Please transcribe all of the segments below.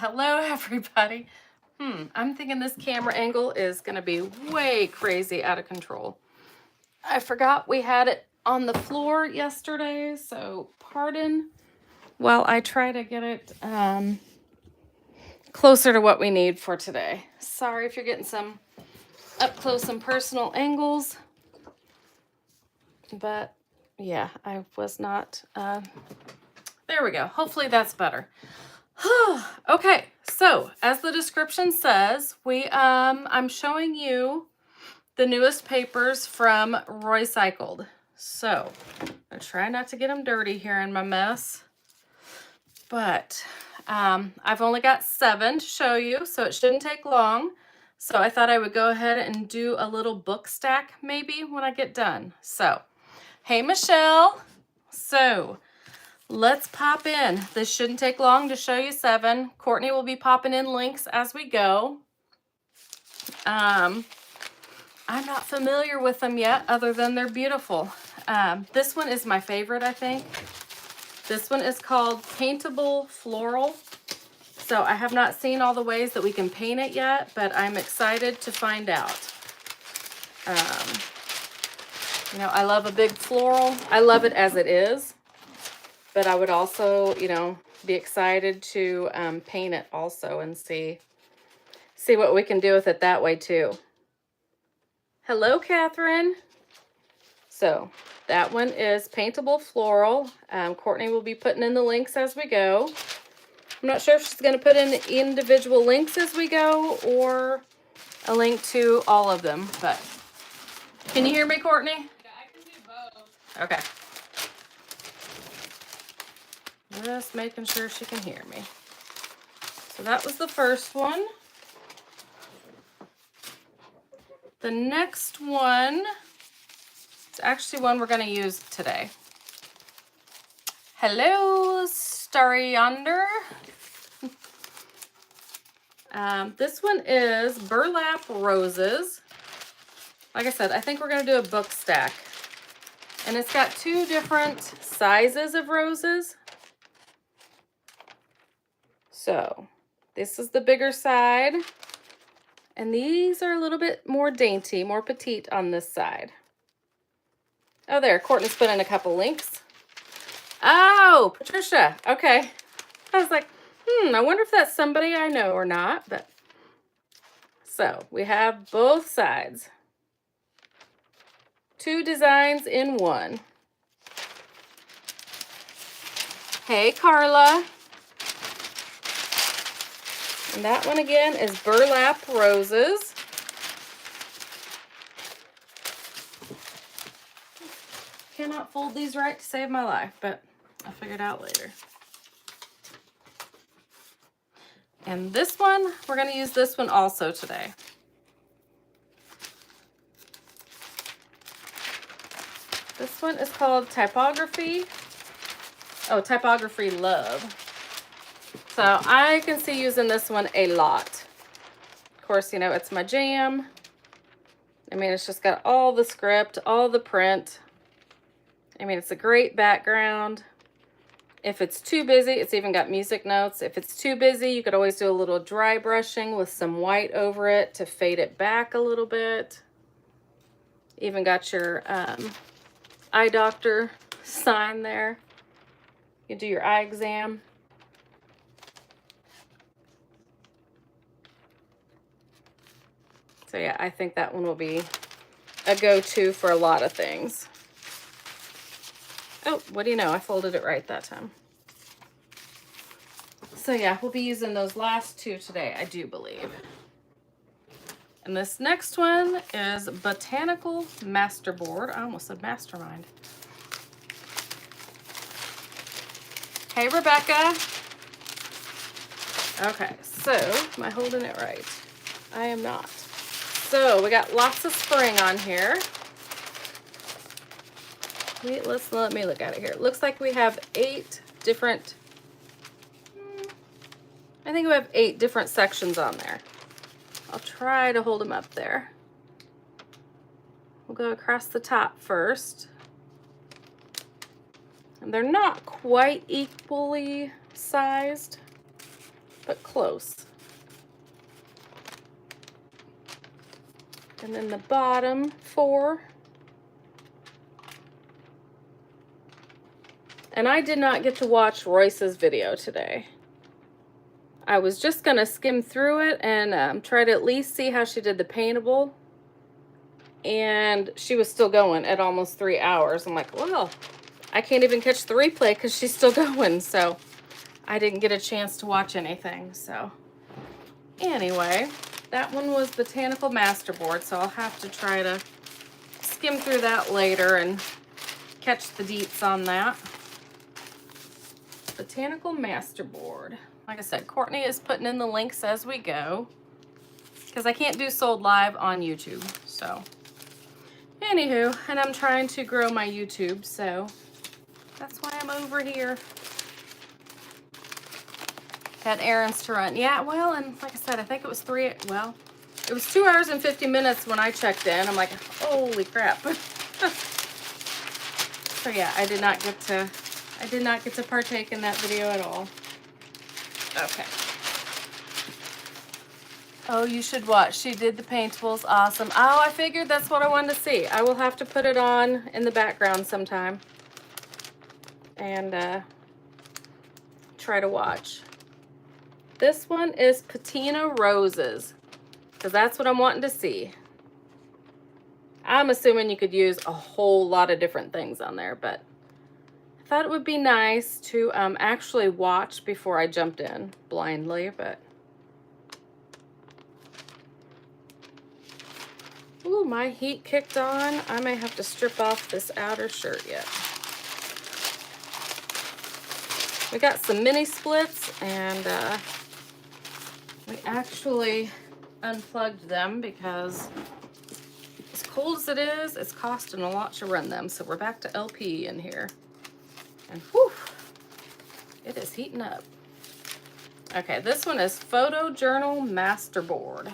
Hello everybody. I'm thinking this camera angle is gonna be way crazy out of control. I forgot we had it on the floor yesterday, so pardon while I try to get it closer to what we need for today. Sorry if you're getting some up close and personal angles, but yeah, I was not, there we go. Hopefully that's better. Okay, so as the description says, I'm showing you the newest papers from Roycycled. So I try not to get them dirty here in my mess, but I've only got 7 to show you, so it shouldn't take long. So I thought I would go ahead and do a little book stack maybe when I get done. So, hey Michelle. So let's pop in. This shouldn't take long to show you 7. Courtney will be popping in links as we go. I'm not familiar with them yet, other than they're beautiful. This one is my favorite, I think. This one is called Paintable Floral. So I have not seen all the ways that we can paint it yet, but I'm excited to find out. You know, I love a big floral. I love it as it is. But I would also, you know, be excited to paint it also and see what we can do with it that way too. Hello, Catherine. So that one is Paintable Floral. Courtney will be putting in the links as we go. I'm not sure if she's going to put in individual links as we go or a link to all of them. But can you hear me, Courtney? Yeah, I can do both. Okay. Just making sure she can hear me. So that was the first one. The next one, it's actually one we're going to use today. Hello, Starry Yonder. This one is Burlap Roses. Like I said, I think we're going to do a book stack. And it's got 2 different sizes of roses. So this is the bigger side, and these are a little bit more dainty, more petite on this side. Oh, there, Courtney's put in a couple links. Oh, Patricia, okay. I was like, I wonder if that's somebody I know or not, but. So we have both sides. 2 designs in one. Hey, Carla. And that one again is Burlap Roses. Cannot fold these right to save my life, but I'll figure it out later. And this one, we're going to use this one also today. This one is called Typography. Oh, Typography Love. So I can see using this one a lot. Of course, you know, it's my jam. I mean, it's just got all the script, all the print. I mean, it's a great background. If it's too busy, it's even got music notes. If it's too busy, you could always do a little dry brushing with some white over it to fade it back a little bit. Even got your eye doctor sign there. You do your eye exam. So yeah, I think that one will be a go-to for a lot of things. Oh, what do you know? I folded it right that time. So yeah, we'll be using those last 2 today, I do believe. And this next one is Botanical Masterboard. I almost said Mastermind. Hey, Rebecca. Okay, so am I holding it right? I am not. So we got lots of spring on here. Let me look at it here. It looks like we have 8 different, I think we have 8 different sections on there. I'll try to hold them up there. We'll go across the top first. And they're not quite equally sized. but close. And then the bottom 4. And I did not get to watch Royce's video today. I was just going to skim through it and try to at least see how she did the paintable. And she was still going at almost 3 hours. I'm like, well, I can't even catch the replay because she's still going. So I didn't get a chance to watch anything. So anyway, that one was Botanical Masterboard. So I'll have to try to skim through that later and catch the deets on that. Botanical Masterboard. Like I said, Courtney is putting in the links as we go because I can't do sold live on YouTube. So anywho, and I'm trying to grow my YouTube, so that's why I'm over here. Had errands to run. Yeah, well, and like I said, I think it was it was 2 hours and 50 minutes when I checked in. I'm like, holy crap. So yeah, I did not get to partake in that video at all. Okay. Oh, you should watch. She did the paintables. Awesome. Oh, I figured that's what I wanted to see. I will have to put it on in the background sometime and try to watch. This one is Patina Roses because that's what I'm wanting to see. I'm assuming you could use a whole lot of different things on there, but I thought it would be nice to actually watch before I jumped in blindly, but ooh, my heat kicked on. I may have to strip off this outer shirt yet. We got some mini splits and we actually unplugged them because as cold as it is, it's costing a lot to run them. So we're back to LP in here. And whew, it is heating up. Okay, this one is Photojournal Masterboard.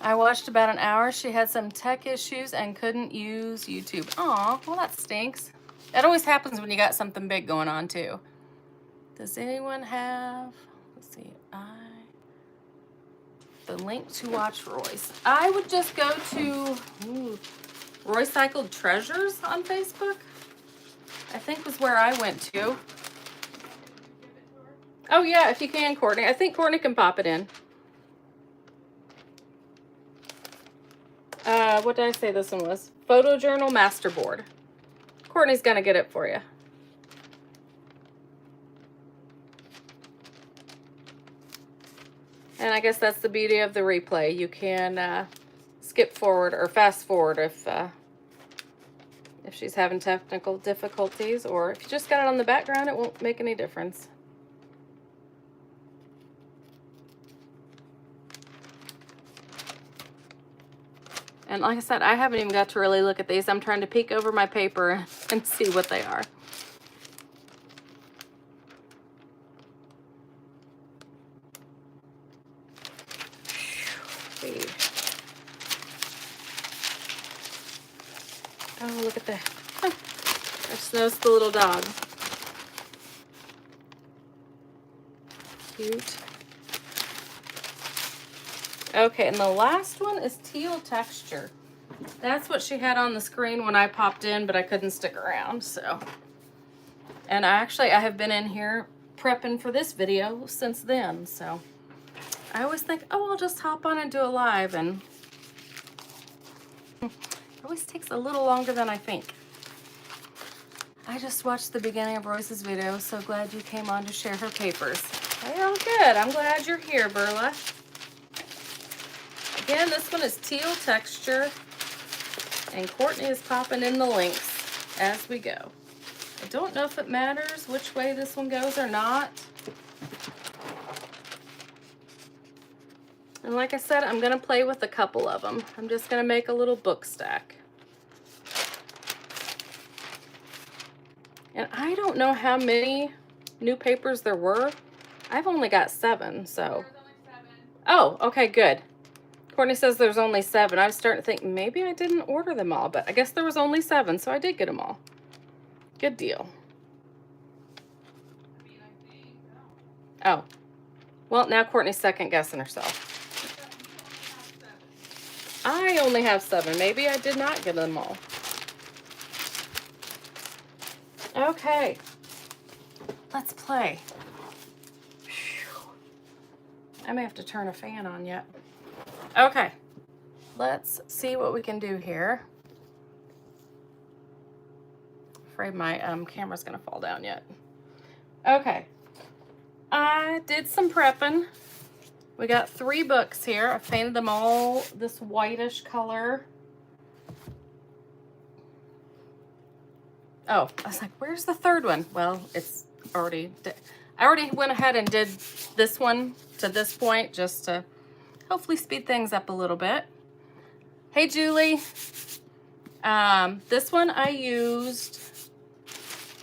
I watched about an hour. She had some tech issues and couldn't use YouTube. Aw, well that stinks. That always happens when you got something big going on too. Does anyone have, let's see, the link to watch Royce? I would just go to Roycycled Treasures on Facebook. I think was where I went to. Oh yeah, if you can, Courtney. I think Courtney can pop it in. What did I say this one was? Photojournal Masterboard. Courtney's gonna get it for you. And I guess that's the beauty of the replay. You can skip forward or fast forward if she's having technical difficulties, or if you just got it on the background, it won't make any difference. And like I said, I haven't even got to really look at these. I'm trying to peek over my paper and see what they are. Oh, look at that. I just noticed the little dog. Cute. Okay, and the last one is Teal Texture. That's what she had on the screen when I popped in, but I couldn't stick around, so. And I have been in here prepping for this video since then, so. I always think, oh, I'll just hop on and do a live, and it always takes a little longer than I think. I just watched the beginning of Royce's video. So glad you came on to share her papers. Well, good. I'm glad you're here, Berla. Again, this one is Teal Texture, and Courtney is popping in the links as we go. I don't know if it matters which way this one goes or not. And like I said, I'm going to play with a couple of them. I'm just going to make a little book stack. And I don't know how many new papers there were. I've only got 7, so. There's only 7. Oh, okay, good. Courtney says there's only 7. I was starting to think maybe I didn't order them all, but I guess there was only 7, so I did get them all. Good deal. I mean, I think, no. Oh, Well, now Courtney's second guessing herself. I only have 7. Maybe I did not get them all. Okay. Let's play. Whew. I may have to turn a fan on yet. Okay. Let's see what we can do here. Afraid my camera's gonna fall down yet. Okay. I did some prepping. We got 3 books here. I painted them all this whitish color. Oh, I was like, where's the 3rd one? Well, it's already, I already went ahead and did this one to this point just to hopefully speed things up a little bit. Hey, Julie. This one I used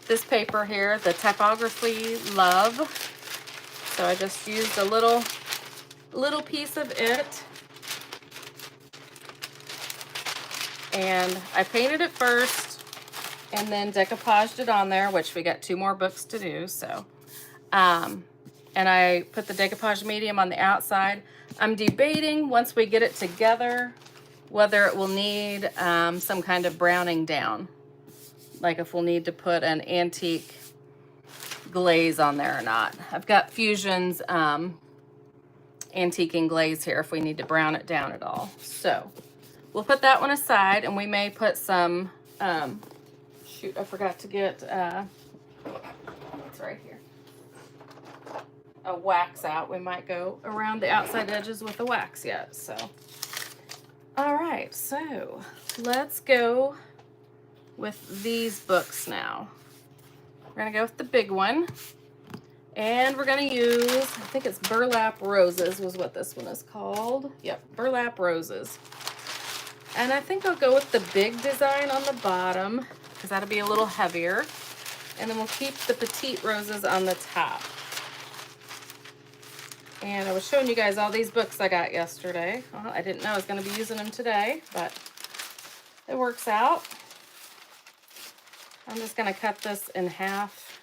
this paper here, the Typography Love. So I just used a little piece of it. And I painted it first and then decoupaged it on there, which we got 2 more books to do. So, and I put the decoupage medium on the outside. I'm debating once we get it together whether it will need some kind of browning down. Like if we'll need to put an antique glaze on there or not. I've got Fusion's antique and glaze here if we need to brown it down at all. So we'll put that one aside, and we may put some, shoot, I forgot to get, it's right here, a wax out. We might go around the outside edges with the wax yet, so. All right, so let's go with these books now. We're gonna go with the big one, and we're gonna use, I think it's Burlap Roses was what this one is called. Yep, Burlap Roses. And I think I'll go with the big design on the bottom because that'll be a little heavier. And then we'll keep the petite roses on the top. And I was showing you guys all these books I got yesterday. Well, I didn't know I was going to be using them today, but it works out. I'm just going to cut this in half,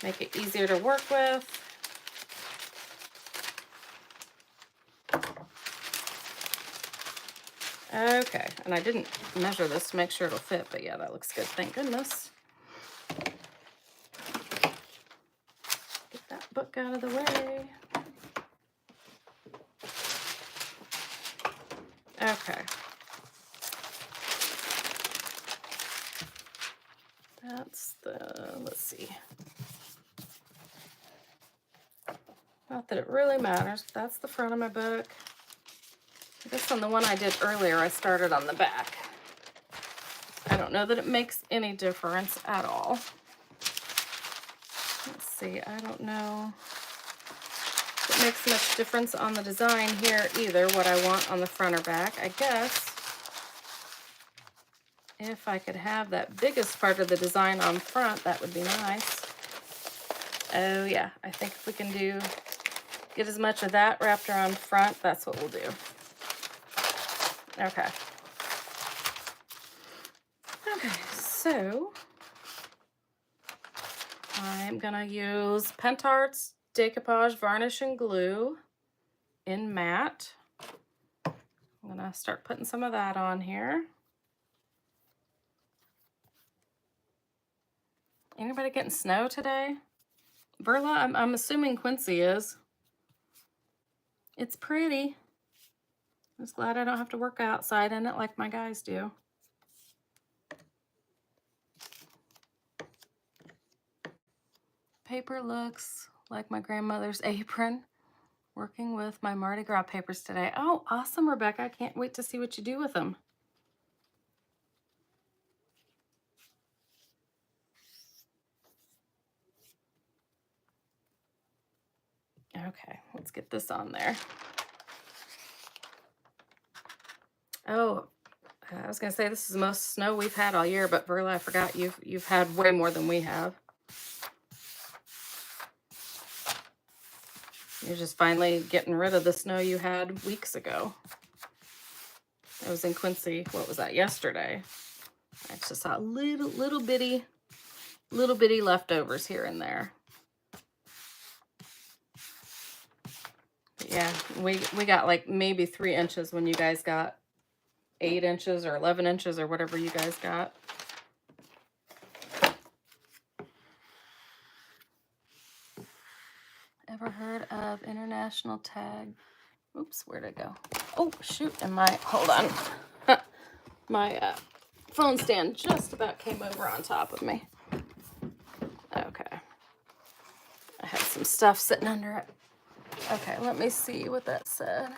make it easier to work with. Okay, and I didn't measure this to make sure it'll fit, but yeah, that looks good. Thank goodness. Get that book out of the way. Okay. That's the, let's see. Not that it really matters. That's the front of my book. I guess on the one I did earlier, I started on the back. I don't know that it makes any difference at all. Let's see, I don't know if it makes much difference on the design here either, what I want on the front or back. I guess if I could have that biggest part of the design on front, that would be nice. Oh yeah, I think if we can get as much of that wrapped around front, that's what we'll do. Okay. Okay, so I'm gonna use Pentart's Decoupage Varnish and Glue in matte. I'm gonna start putting some of that on here. Anybody getting snow today? Verla, I'm assuming Quincy is. It's pretty. I'm just glad I don't have to work outside in it like my guys do. Paper looks like my grandmother's apron. Working with my Mardi Gras papers today. Oh, awesome, Rebecca. I can't wait to see what you do with them. Okay, let's get this on there. Oh, I was gonna say this is the most snow we've had all year, but Verla, I forgot you've had way more than we have. You're just finally getting rid of the snow you had weeks ago. I was in Quincy, what was that, yesterday? I just saw little bitty leftovers here and there. Yeah, we got like maybe 3 inches when you guys got 8 inches or 11 inches or whatever you guys got. Ever heard of international tag? Oops, where'd it go? Oh, shoot, and hold on. My phone stand just about came over on top of me. Okay. I had some stuff sitting under it. Okay, let me see what that said.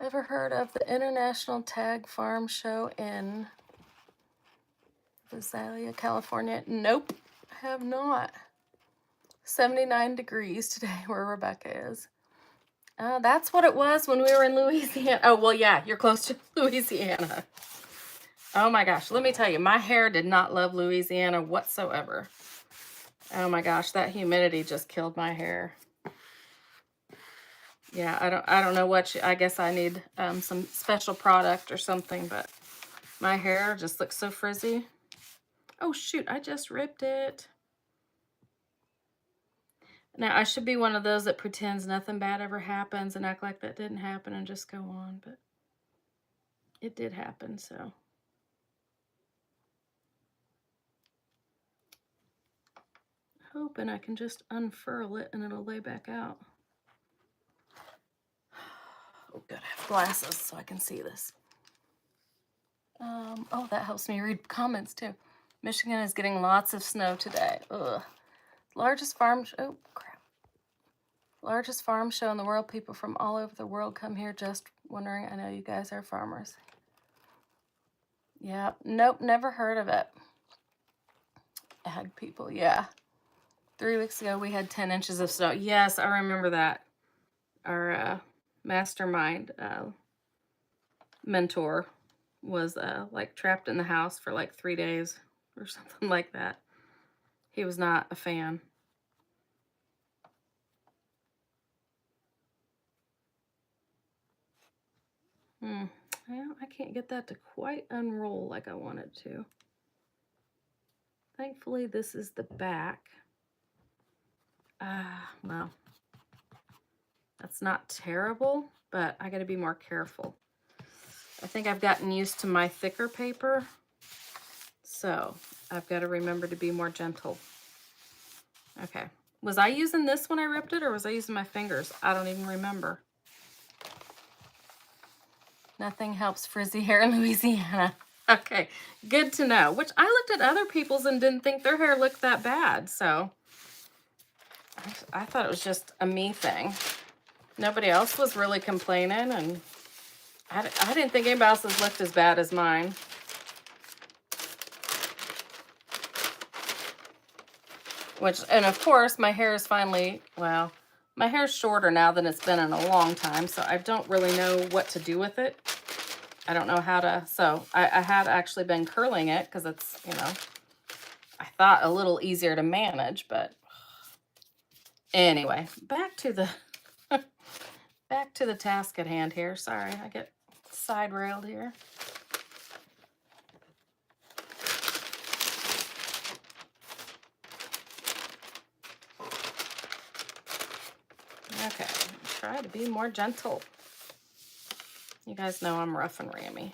Ever heard of the International Tag Farm Show in Visalia, California? Nope, I have not. 79 degrees today where Rebecca is. That's what it was when we were in Louisiana. Oh, well, yeah, you're close to Louisiana. Oh my gosh, let me tell you, my hair did not love Louisiana whatsoever. Oh my gosh, that humidity just killed my hair. Yeah, I don't know what I guess I need some special product or something, but my hair just looks so frizzy. Oh shoot, I just ripped it. Now I should be one of those that pretends nothing bad ever happens and act like that didn't happen and just go on, but it did happen, so. Hoping I can just unfurl it and it'll lay back out. Oh, good. I have glasses so I can see this. Oh, that helps me read comments too. Michigan is getting lots of snow today. Ugh. Largest farm oh crap. Largest farm show in the world. People from all over the world come here just wondering. I know you guys are farmers. Yeah, nope, never heard of it. Ag people, yeah. 3 weeks ago we had 10 inches of snow. Yes, I remember that. Our mastermind mentor was like trapped in the house for like 3 days or something like that. He was not a fan. Well, I can't get that to quite unroll like I want it to. Thankfully, this is the back. Well, that's not terrible, but I got to be more careful. I think I've gotten used to my thicker paper, so I've got to remember to be more gentle. Okay. Was I using this when I ripped it, or was I using my fingers? I don't even remember. Nothing helps frizzy hair in Louisiana. Okay, good to know. Which I looked at other people's and didn't think their hair looked that bad, so I thought it was just a me thing. Nobody else was really complaining, and I didn't think anybody else's looked as bad as mine. And of course, my hair is finally, well, my hair's shorter now than it's been in a long time, so I don't really know what to do with it. I don't know how to, so I had actually been curling it because it's, you know, I thought a little easier to manage, but anyway, back to the back to the task at hand here. Sorry, I get side railed here. Okay, try to be more gentle. You guys know I'm rough and rammy.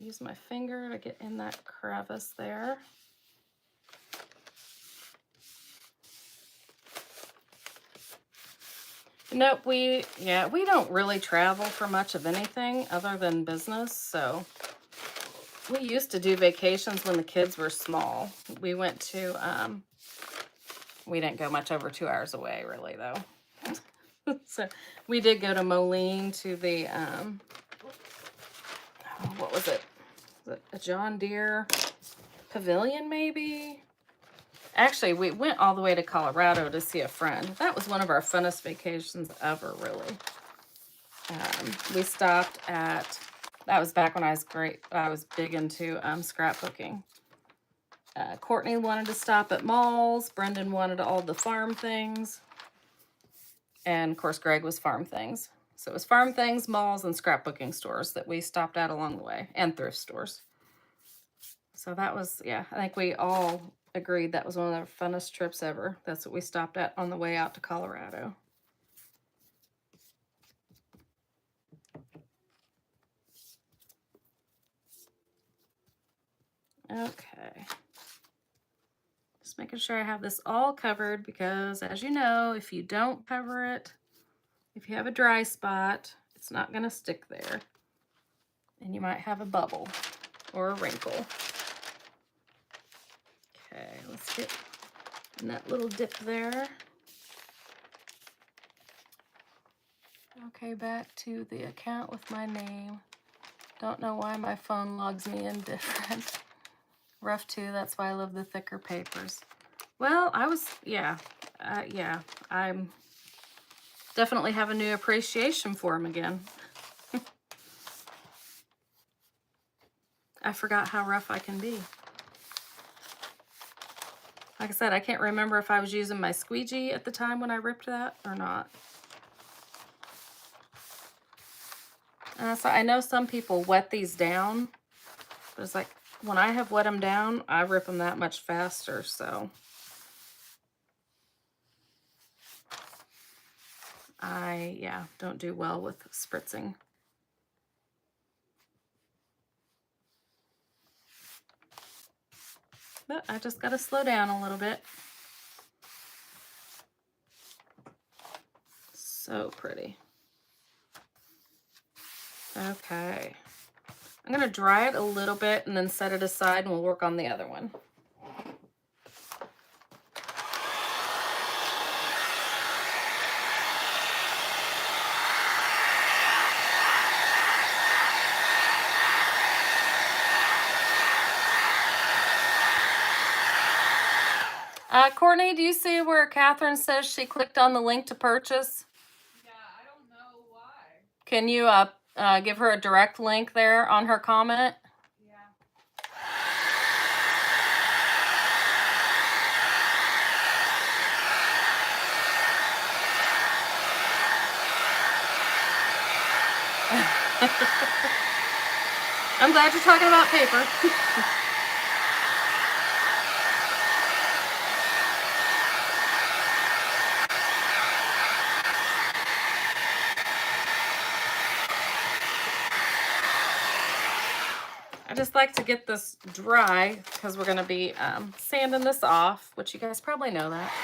Use my finger to get in that crevice there. Nope, we don't really travel for much of anything other than business, so we used to do vacations when the kids were small. We went to, we didn't go much over 2 hours away, really, though. So we did go to Moline to the, what was it? Was it a John Deere pavilion, maybe? Actually, we went all the way to Colorado to see a friend. That was one of our funnest vacations ever, really. We stopped at, that was back when I was big into scrapbooking. Courtney wanted to stop at malls. Brendan wanted all the farm things. And of course, Greg was farm things. So it was farm things, malls, and scrapbooking stores that we stopped at along the way, and thrift stores. So that was, yeah, I think we all agreed that was one of the funnest trips ever. That's what we stopped at on the way out to Colorado. Okay. Just making sure I have this all covered because, as you know, if you don't cover it, if you have a dry spot, it's not going to stick there. And you might have a bubble or a wrinkle. Okay, let's get in that little dip there. Okay, back to the account with my name. Don't know why my phone logs me in different. Rough too, that's why I love the thicker papers. Well, yeah, I'm definitely have a new appreciation for them again. I forgot how rough I can be. Like I said, I can't remember if I was using my squeegee at the time when I ripped that or not. So I know some people wet these down, but it's like when I have wet them down, I rip them that much faster, so I don't do well with spritzing. But I just got to slow down a little bit. So pretty. Okay. I'm going to dry it a little bit and then set it aside and we'll work on the other one. Courtney, do you see where Catherine says she clicked on the link to purchase? Yeah, I don't know why. Can you give her a direct link there on her comment? Yeah. I'm glad you're talking about paper. I just like to get this dry because we're going to be sanding this off, which you guys probably know that.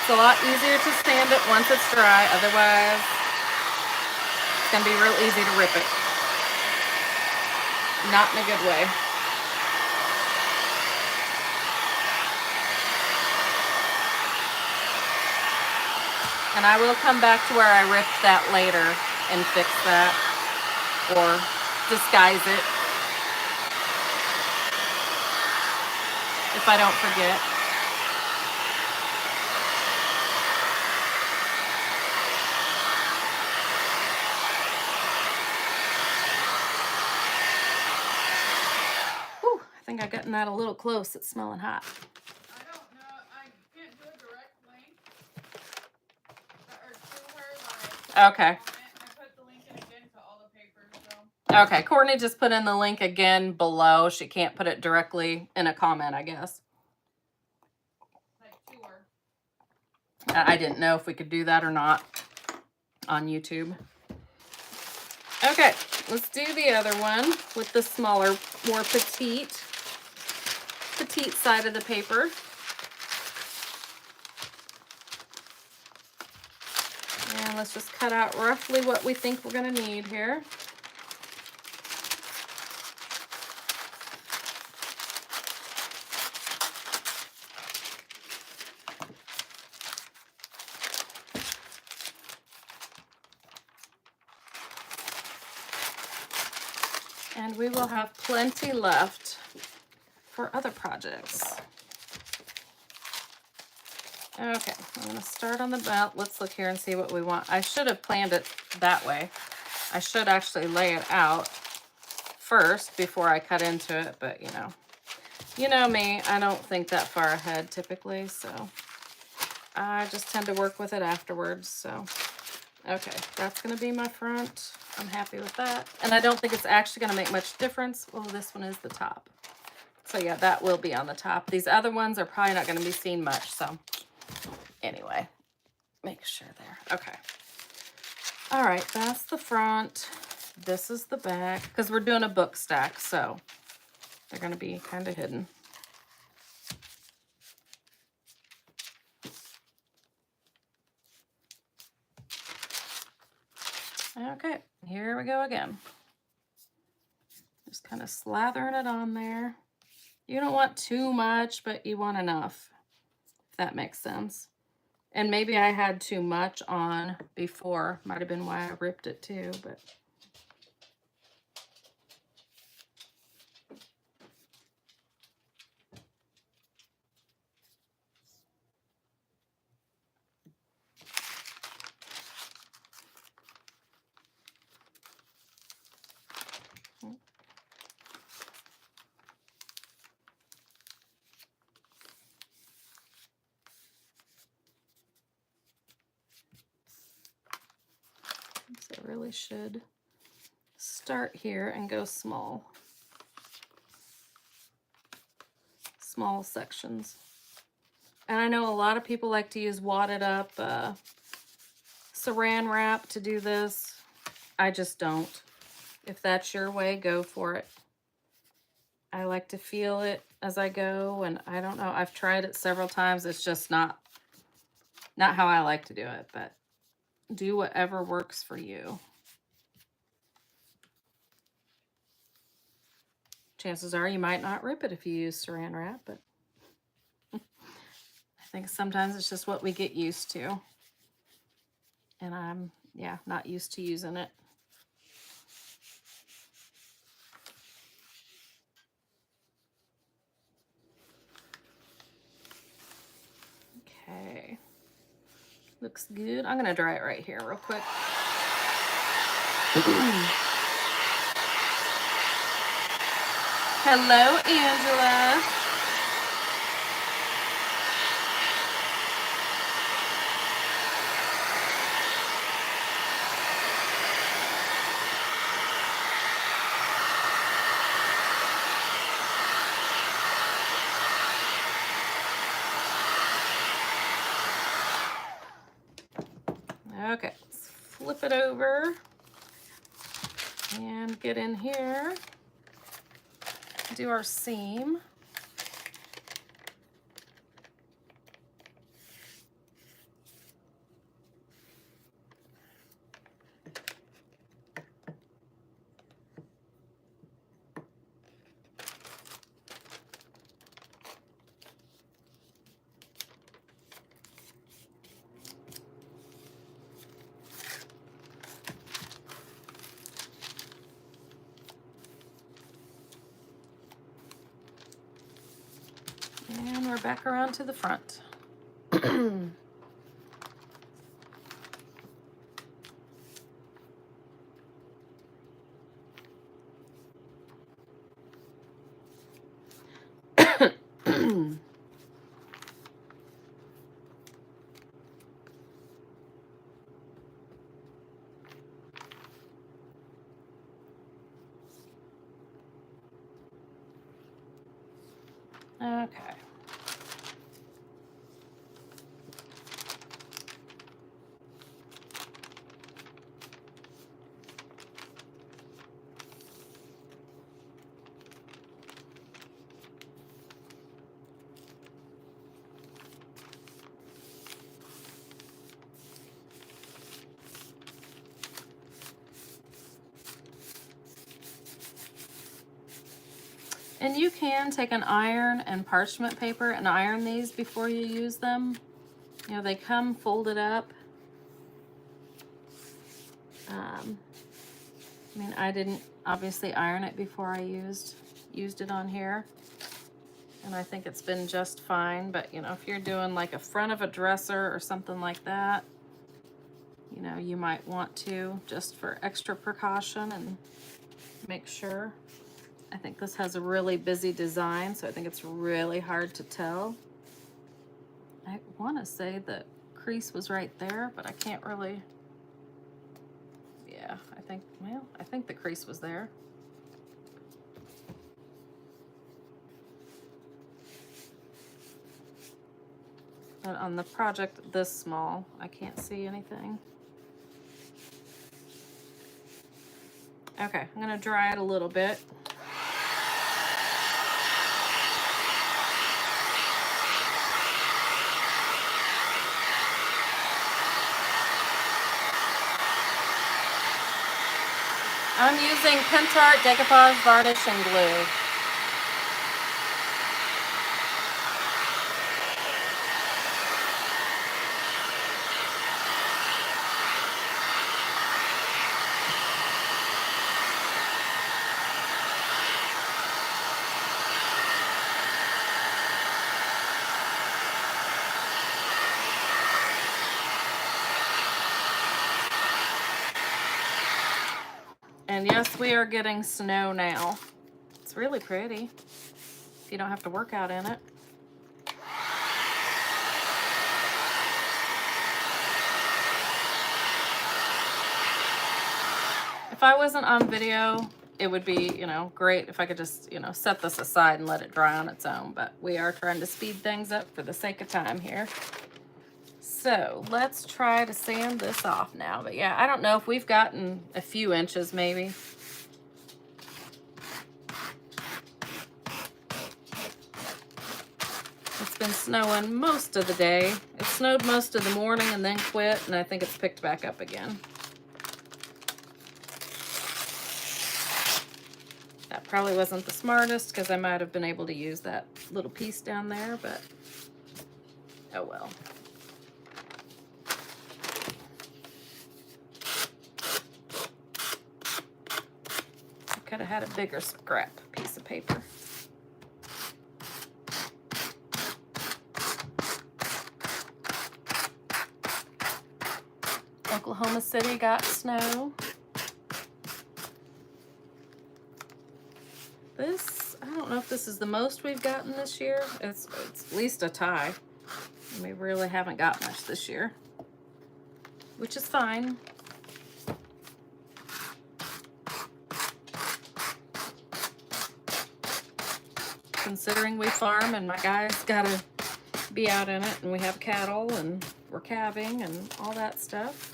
It's a lot easier to sand it once it's dry. Otherwise, it's going to be real easy to rip it. Not in a good way. And I will come back to where I ripped that later and fix that or disguise it if I don't forget. Whew, I think I've gotten that a little close. It's smelling hot. I don't know. I can't do a direct link. Or to her, like, Okay. I put the link in again to all the papers, so. Okay, Courtney just put in the link again below. She can't put it directly in a comment, I guess. Like, to her. I didn't know if we could do that or not on YouTube. Okay, let's do the other one with the smaller, more petite side of the paper. And let's just cut out roughly what we think we're going to need here. And we will have plenty left for other projects. Okay, I'm going to start on the belt. Let's look here and see what we want. I should have planned it that way. I should actually lay it out first before I cut into it, but you know me, I don't think that far ahead typically, so I just tend to work with it afterwards. So okay, that's going to be my front. I'm happy with that. And I don't think it's actually going to make much difference. Well, this one is the top. So yeah, that will be on the top. These other ones are probably not going to be seen much. So anyway, make sure there. Okay. All right, that's the front. This is the back because we're doing a book stack. So They're going to be kind of hidden. Okay, here we go again. Just kind of slathering it on there. You don't want too much, but you want enough, if that makes sense. And maybe I had too much on before. Might have been why I ripped it too, but. So I really should start here and go small. Small sections. And I know a lot of people like to use wadded up saran wrap to do this. I just don't. If that's your way, go for it. I like to feel it as I go, and I don't know. I've tried it several times. It's just not how I like to do it, but do whatever works for you. Chances are you might not rip it if you use saran wrap, but I think sometimes it's just what we get used to. And I'm, yeah, not used to using it. Okay. Looks good. I'm going to dry it right here real quick. Hello, Angela. Okay, let's flip it over and get in here. Do our seam. And we're back around to the front. Okay. And you can take an iron and parchment paper and iron these before you use them. You know, they come folded up. I mean, I didn't obviously iron it before I used it on here. And I think it's been just fine. But, you know, if you're doing like a front of a dresser or something like that, you know, you might want to, just for extra precaution and make sure. I think this has a really busy design, so I think it's really hard to tell. I want to say the crease was right there, but I can't really. Yeah, I think the crease was there. But on the project this small, I can't see anything. Okay, I'm gonna dry it a little bit. I'm using Pentart Decoupage Varnish and Glue. And yes, we are getting snow now. It's really pretty if you don't have to work out in it. If I wasn't on video, it would be, you know, great if I could just, you know, set this aside and let it dry on its own, but we are trying to speed things up for the sake of time here. So let's try to sand this off now. But yeah, I don't know if we've gotten a few inches maybe. It's been snowing most of the day. It snowed most of the morning and then quit, and I think it's picked back up again. That probably wasn't the smartest because I might have been able to use that little piece down there, but oh well. I could have had a bigger scrap piece of paper. Oklahoma City got snow. This, I don't know if this is the most we've gotten this year. It's at least a tie. We really haven't got much this year, which is fine. Considering we farm and my guys gotta be out in it and we have cattle and we're calving and all that stuff.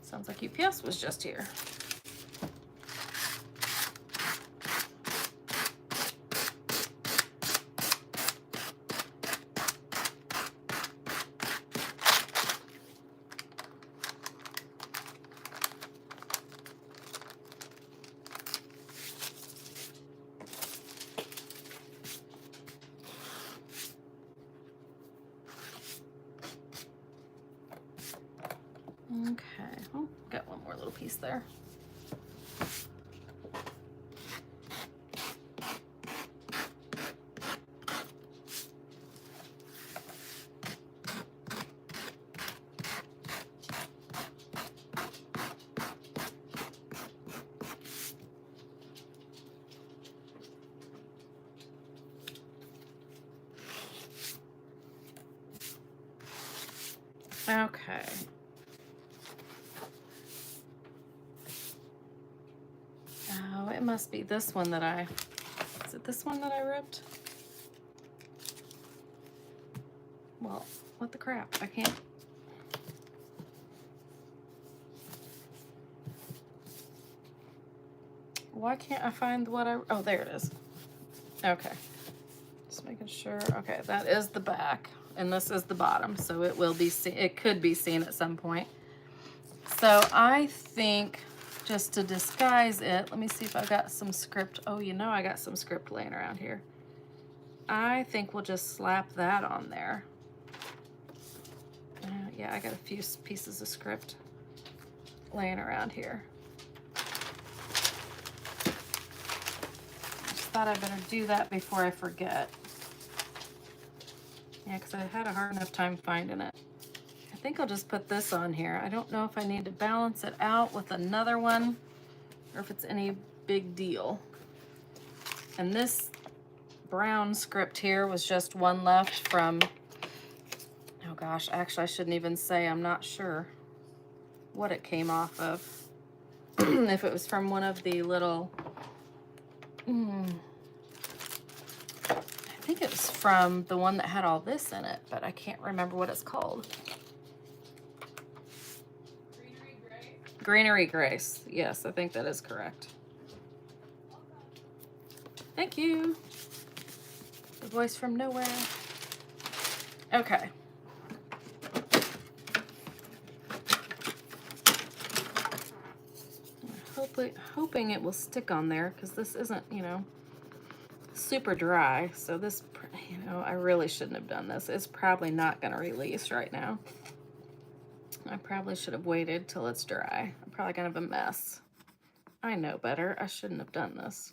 Sounds like UPS was just here. Okay, oh, got one more little piece there. Okay. Oh, it must be this one that is it this one that I ripped? Well, what the crap? I can't. Why can't I find what oh, there it is. Okay. Just making sure. Okay, that is the back and this is the bottom, so it will be seen. It could be seen at some point. So I think just to disguise it, let me see if I got some script. Oh, you know I got some script laying around here. I think we'll just slap that on there. Yeah, I got a few pieces of script laying around here. I just thought I better do that before I forget. Yeah, because I had a hard enough time finding it. I think I'll just put this on here. I don't know if I need to balance it out with another one or if it's any big deal. And this brown script here was just one left from, oh gosh, actually I shouldn't even say, I'm not sure what it came off of. If it was from one of the little, think it was from the one that had all this in it, but I can't remember what it's called. Greenery Gray. Greenery Grace. Yes, I think that is correct. Thank you. The voice from nowhere. Okay. Hoping it will stick on there, because this isn't, you know, super dry. So this, you know, I really shouldn't have done this. It's probably not going to release right now. I probably should have waited till it's dry. I'm probably going to have a mess. I know better. I shouldn't have done this.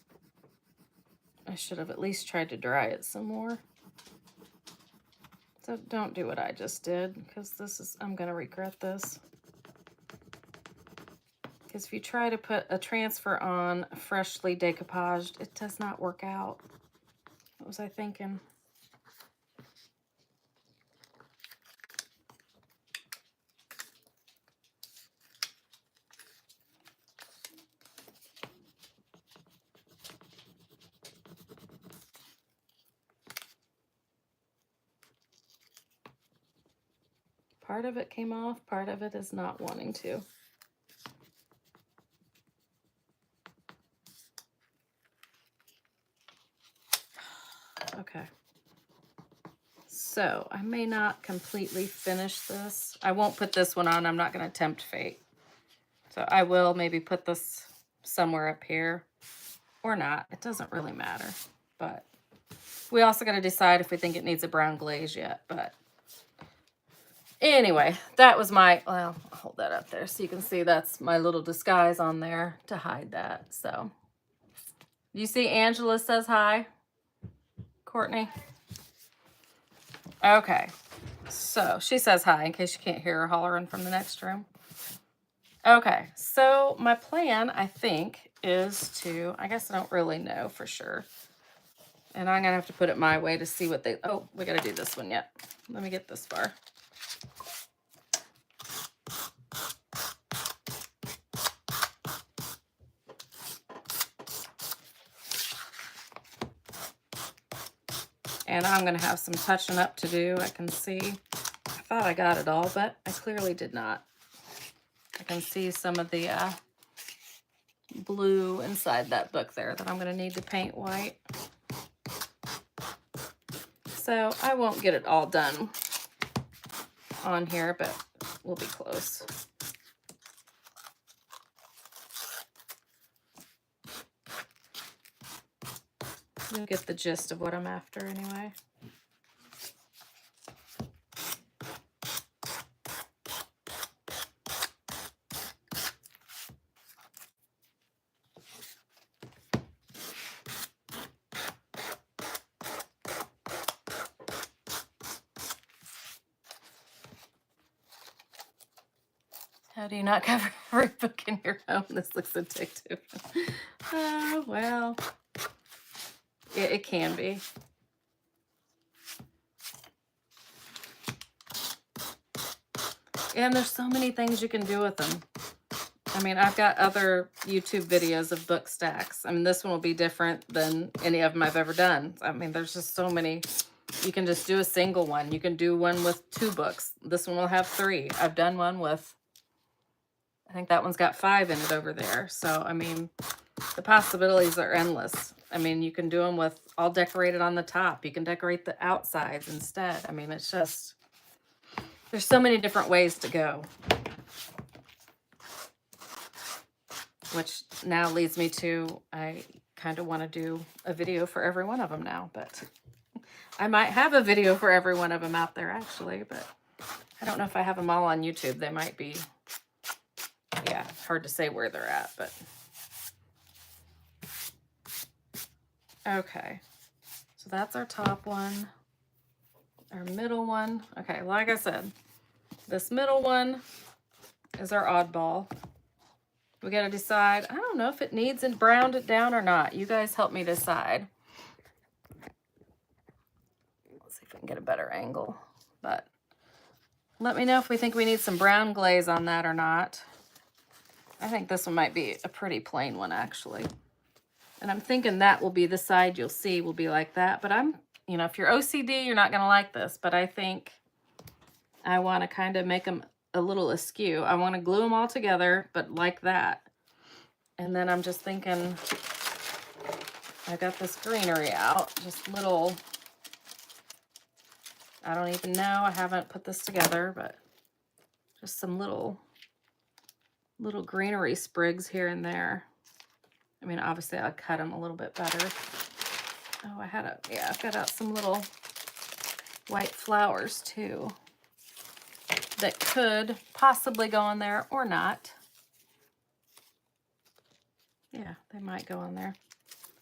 I should have at least tried to dry it some more. So don't do what I just did, because this is, I'm going to regret this. Because if you try to put a transfer on freshly decoupaged, it does not work out. What was I thinking? Part of it came off, part of it is not wanting to. Okay. So I may not completely finish this. I won't put this one on. I'm not going to tempt fate. So I will maybe put this somewhere up here or not. It doesn't really matter. But we also got to decide if we think it needs a brown glaze yet. But anyway, that was my, well, I'll hold that up there so you can see that's my little disguise on there to hide that. So you see Angela says hi, Courtney. Okay, so she says hi in case you can't hear her hollering from the next room. Okay, so my plan, I think, is to, I guess I don't really know for sure. And I'm going to have to put it my way to see what they, oh, we got to do this one yet. Let me get this far. And I'm going to have some touching up to do. I can see, I thought I got it all, but I clearly did not. I can see some of the blue inside that book there that I'm going to need to paint white. So I won't get it all done on here, but we'll be close. You'll get the gist of what I'm after anyway. How do you not cover every book in your home? This looks addictive. Well, it can be. And there's so many things you can do with them. I mean, I've got other YouTube videos of book stacks. I mean, this one will be different than any of them I've ever done. I mean, there's just so many. You can just do a single one. You can do one with 2 books. This one will have 3. I've done one with, I think that one's got 5 in it over there. So, I mean, the possibilities are endless. I mean, you can do them with all decorated on the top. You can decorate the outsides instead. I mean, it's just, there's so many different ways to go. Which now leads me to, I kind of want to do a video for every one of them now, but I might have a video for every one of them out there actually, but I don't know if I have them all on YouTube. They might be, yeah, hard to say where they're at, but okay. So that's our top one, our middle one. Okay, like I said, this middle one is our oddball. We got to decide. I don't know if it needs and browned it down or not. You guys help me decide. Let's see if I can get a better angle. But let me know if we think we need some brown glaze on that or not. I think this one might be a pretty plain one, actually. And I'm thinking that will be the side you'll see will be like that. But I'm you know, if you're OCD, you're not going to like this, but I think I want to kind of make them a little askew. I want to glue them all together, but like that. And then I'm just thinking, I got this greenery out, just little, I don't even know, I haven't put this together, but just some little greenery sprigs here and there. I mean, obviously I'll cut them a little bit better. Oh, I've got out some little white flowers too that could possibly go in there or not. Yeah, they might go in there.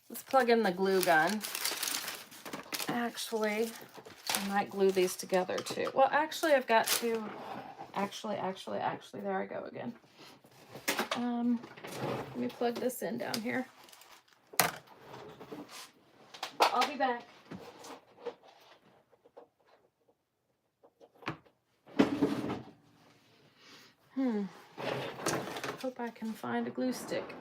Let's plug in the glue gun. Actually, I might glue these together too. Well, actually, I've got to, actually, there I go again. Let me plug this in down here. I'll be back. Hope I can find a glue stick.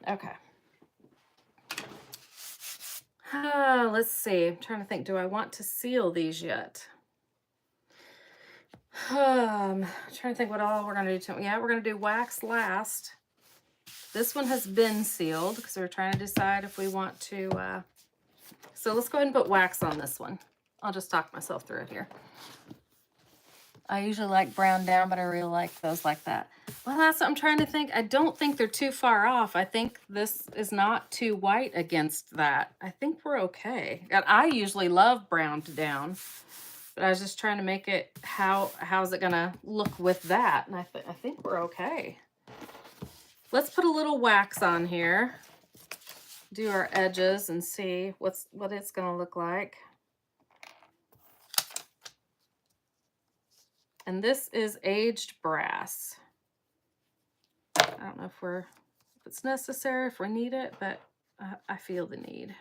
Okay. Let's see. I'm trying to think. Do I want to seal these yet? Trying to think what all we're going to do. Yeah, we're going to do wax last. This one has been sealed because we're trying to decide if we want to. So let's go ahead and put wax on this one. I'll just talk myself through it here. I usually like brown down, but I really like those like that. Well, that's what I'm trying to think. I don't think they're too far off. I think this is not too white against that. I think we're okay. And I usually love browned down, but I was just trying to make it, how's it gonna look with that? And I think we're okay. Let's put a little wax on here, do our edges and see what it's gonna look like. And this is aged brass. I don't know if it's necessary, if we need it, but I feel the need.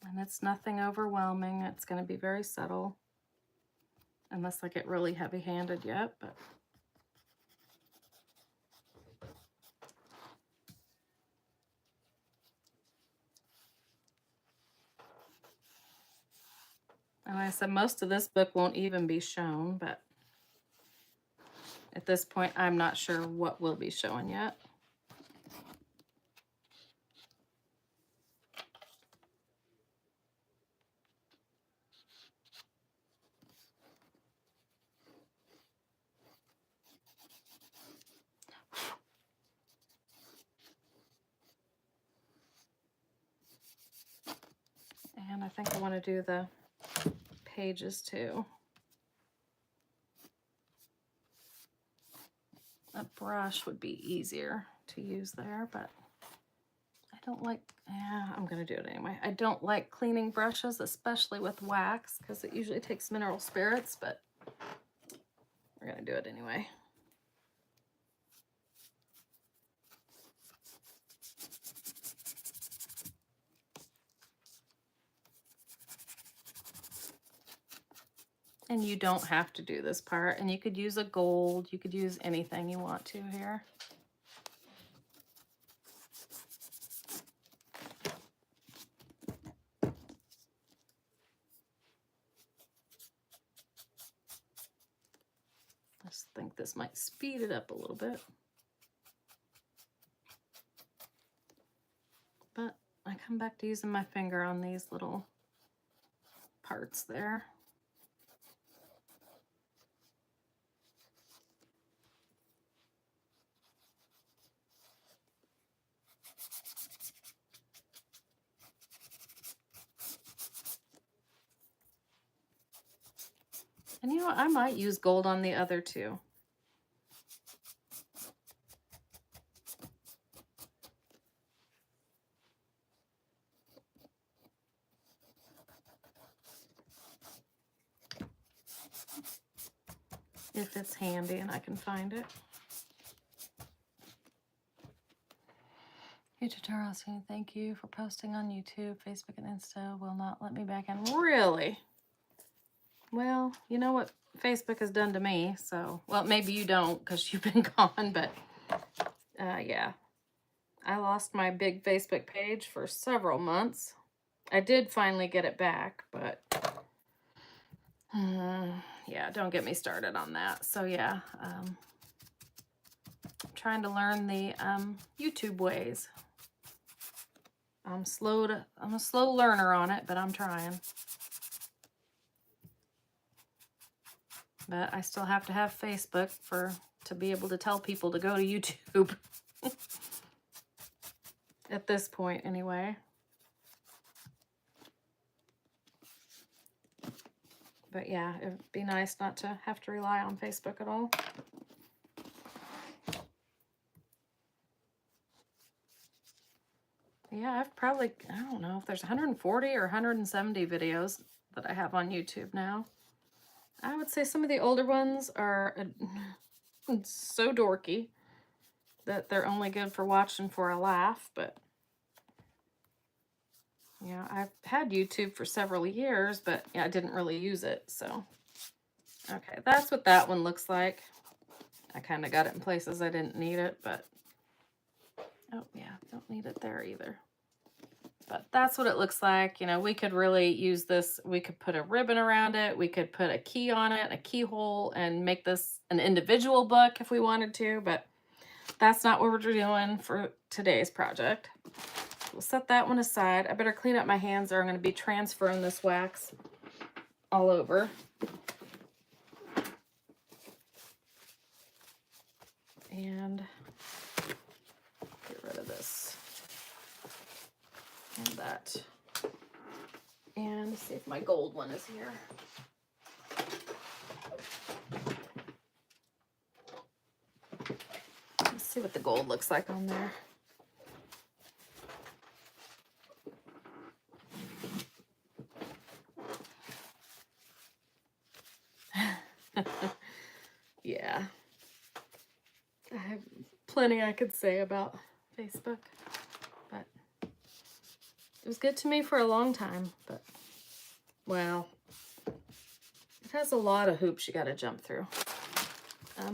And it's nothing overwhelming. It's going to be very subtle, unless I get really heavy-handed yet, but. And like I said, most of this book won't even be shown, but at this point, I'm not sure what will be shown yet. And I think I want to do the pages too. A brush would be easier to use there, but I don't like, yeah, I'm going to do it anyway. I don't like cleaning brushes, especially with wax, because it usually takes mineral spirits, but we're going to do it anyway. And you don't have to do this part, and you could use a gold, you could use anything you want to here. I just think this might speed it up a little bit. But I come back to using my finger on these little parts there. And you know what? I might use gold on the other two. If it's handy and I can find it. You tutorial saying thank you for posting on YouTube, Facebook, and Insta will not let me back in. Really? Well, you know what Facebook has done to me, so, well, maybe you don't because you've been gone, but yeah. I lost my big Facebook page for several months. I did finally get it back, but yeah, don't get me started on that. So yeah, I'm trying to learn the YouTube ways. I'm a slow learner on it, but I'm trying. But I still have to have Facebook to be able to tell people to go to YouTube. At this point, anyway. But yeah, it'd be nice not to have to rely on Facebook at all. Yeah, I've probably, I don't know if there's 140 or 170 videos that I have on YouTube now. I would say some of the older ones are so dorky that they're only good for watching for a laugh, but yeah, I've had YouTube for several years, but yeah, I didn't really use it, so. Okay, that's what that one looks like. I kind of got it in places I didn't need it, but oh yeah, don't need it there either. But that's what it looks like. You know, we could really use this. We could put a ribbon around it. We could put a key on it, a keyhole, and make this an individual book if we wanted to, but that's not what we're doing for today's project. We'll set that one aside. I better clean up my hands or I'm going to be transferring this wax all over. And get rid of this and that. And see if my gold one is here. Let's see what the gold looks like on there. Yeah. I have plenty I could say about Facebook, but it was good to me for a long time, but, well, it has a lot of hoops you got to jump through.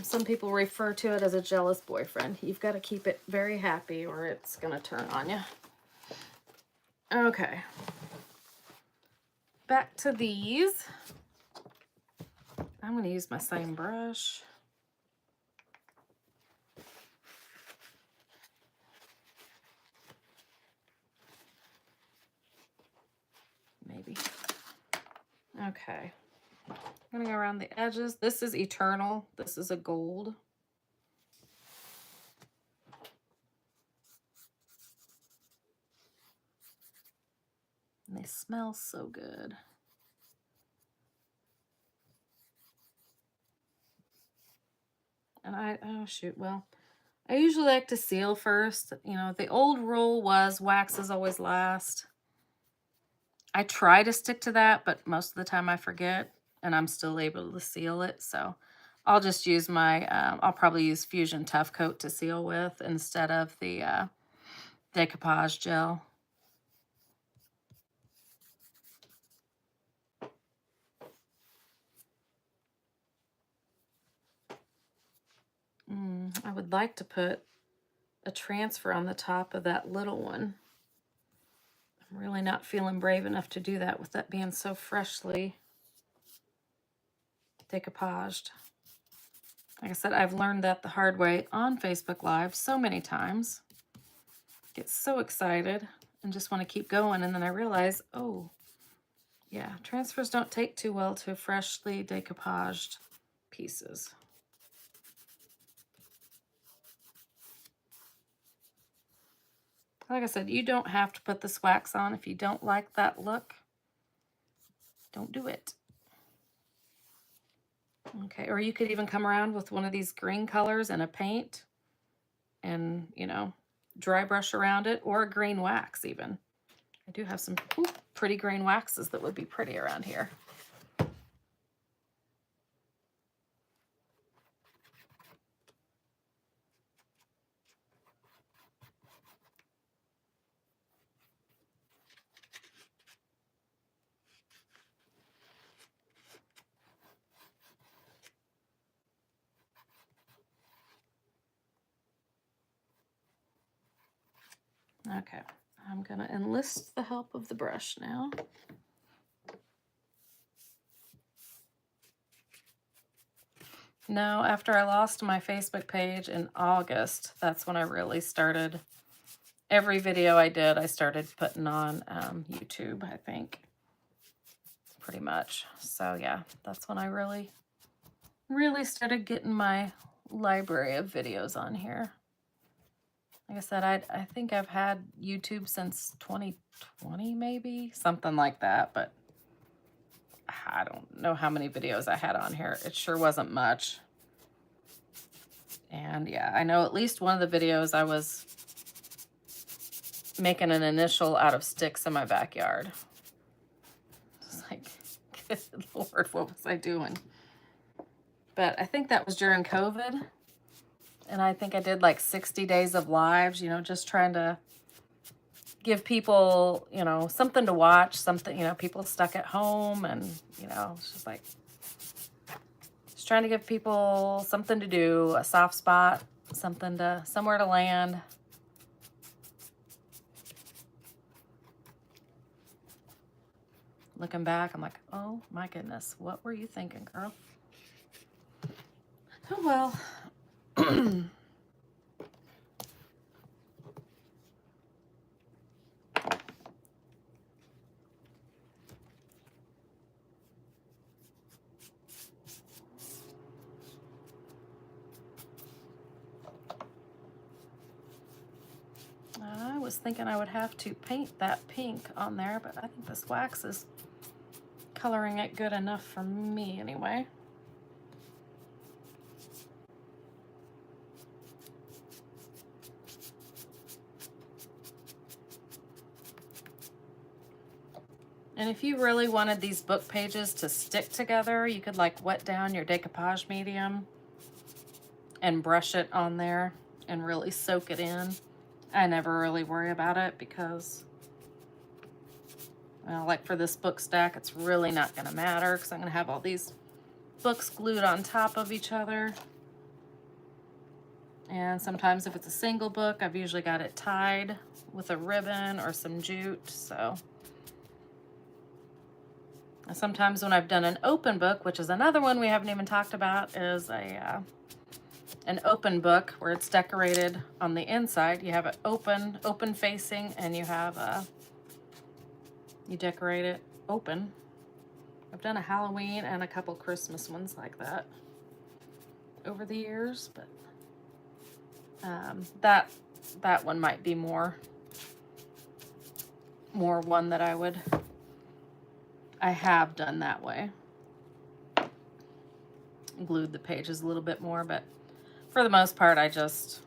Some people refer to it as a jealous boyfriend. You've got to keep it very happy or it's going to turn on you. Okay. Back to these. I'm going to use my same brush. Maybe. Okay. I'm going to go around the edges. This is eternal. This is a gold. And they smell so good. And oh shoot, well, I usually like to seal first. You know, the old rule was waxes always last. I try to stick to that, but most of the time I forget and I'm still able to seal it. So I'll just use my, I'll probably use Fusion Tough Coat to seal with instead of the decoupage gel. I would like to put a transfer on the top of that little one. I'm really not feeling brave enough to do that with that being so freshly decoupaged. Like I said, I've learned that the hard way on Facebook Live so many times. Get so excited and just want to keep going, and then I realize, oh, yeah, transfers don't take too well to freshly decoupaged pieces. Like I said, you don't have to put this wax on if you don't like that look. Don't do it. Okay, or you could even come around with one of these green colors and a paint and, you know, dry brush around it, or a green wax even. I do have some pretty green waxes that would be pretty around here. Okay, I'm gonna enlist the help of the brush now. No, after I lost my Facebook page in August, that's when I really started. Every video I did, I started putting on YouTube, I think, pretty much. So yeah, that's when I really started getting my library of videos on here. Like I said, I think I've had YouTube since 2020, maybe, something like that, but I don't know how many videos I had on here. It sure wasn't much. And yeah, I know at least one of the videos I was making an initial out of sticks in my backyard. It's like, good Lord, what was I doing? But I think that was during COVID. And I think I did like 60 days of lives, you know, just trying to give people, you know, something to watch, something, you know, people stuck at home, and, you know, it's just like, just trying to give people something to do, a soft spot, somewhere to land. Looking back, I'm like, oh my goodness, what were you thinking, girl? Oh well. I was thinking I would have to paint that pink on there, but I think this wax is coloring it good enough for me anyway. And if you really wanted these book pages to stick together, you could like wet down your decoupage medium and brush it on there and really soak it in. I never really worry about it because, well, like for this book stack, it's really not going to matter because I'm going to have all these books glued on top of each other. And sometimes if it's a single book, I've usually got it tied with a ribbon or some jute, so. And sometimes when I've done an open book, which is another one we haven't even talked about, is an open book where it's decorated on the inside. You have it open facing, and you have you decorate it open. I've done a Halloween and a couple Christmas ones like that over the years, but that one might be more one that I have done that way. Glued the pages a little bit more, but for the most part, I just,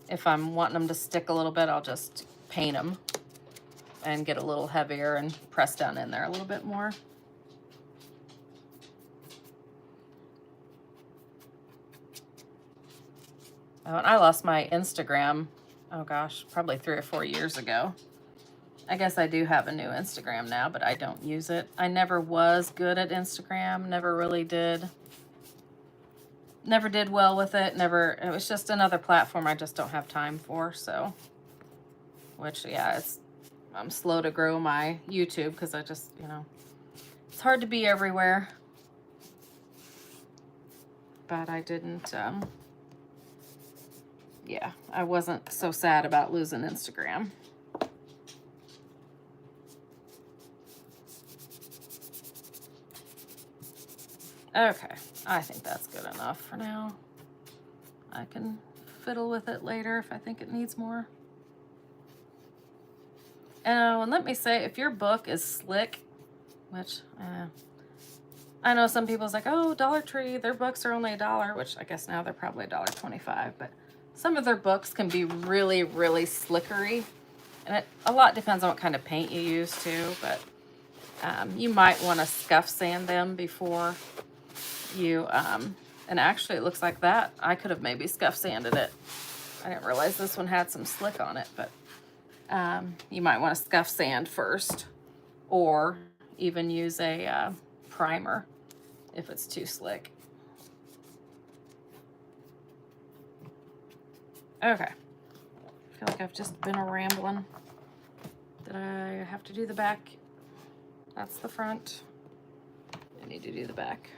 if I'm wanting them to stick a little bit, I'll just paint them and get a little heavier and press down in there a little bit more. Oh, and I lost my Instagram, oh gosh, probably 3 or 4 years ago. I guess I do have a new Instagram now, but I don't use it. I never was good at Instagram, never really did. Never did well with it, it was just another platform I just don't have time for, so. Which, yeah, I'm slow to grow my YouTube because I just, you know, it's hard to be everywhere. But I didn't, yeah, I wasn't so sad about losing Instagram. Okay, I think that's good enough for now. I can fiddle with it later if I think it needs more. Oh, and let me say, if your book is slick, which I know some people's like, oh, Dollar Tree, their books are only $1, which I guess now they're probably $1.25, but some of their books can be really, really slickery. And a lot depends on what kind of paint you use too, but you might want to scuff sand them before you, and actually it looks like that. I could have maybe scuff sanded it. I didn't realize this one had some slick on it, but you might want to scuff sand first, or even use a primer if it's too slick. Okay. feel like I've just been a rambling. Did I have to do the back? That's the front. I need to do the back.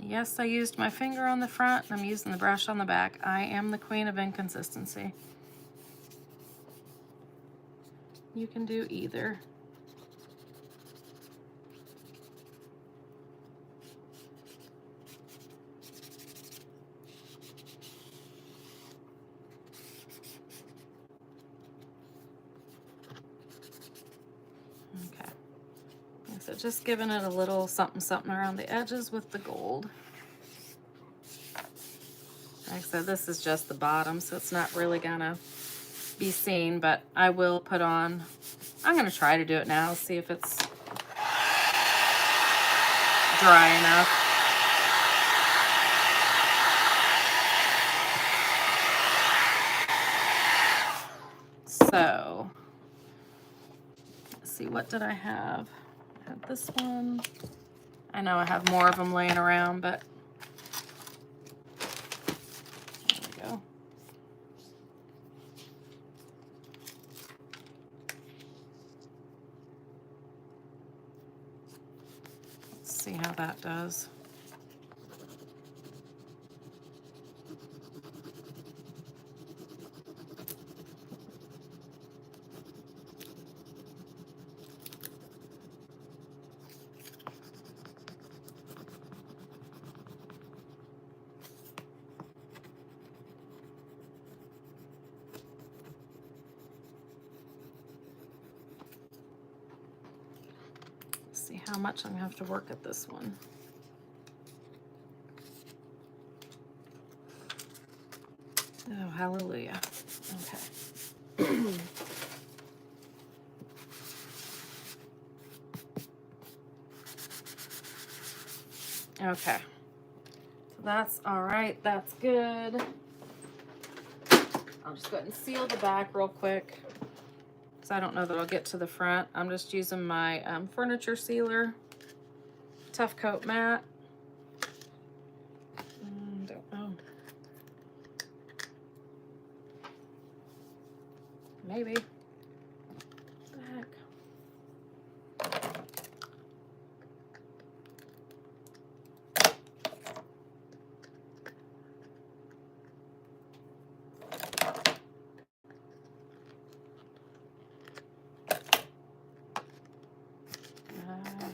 Yes, I used my finger on the front and I'm using the brush on the back. I am the queen of inconsistency. You can do either. Okay. So just giving it a little something something around the edges with the gold. Like I said, this is just the bottom, so it's not really gonna be seen, but I will put on, I'm gonna try to do it now, see if it's dry enough. So, let's see, what did I have? I had this one. I know I have more of them laying around, but there we go. Let's see how that does. See how much I'm gonna have to work at this one. Oh, hallelujah. Okay. Okay. So that's all right. That's good. I'll just go ahead and seal the back real quick, because I don't know that I'll get to the front. I'm just using my furniture sealer, Tough Coat Matte. Don't know. Maybe. What the heck?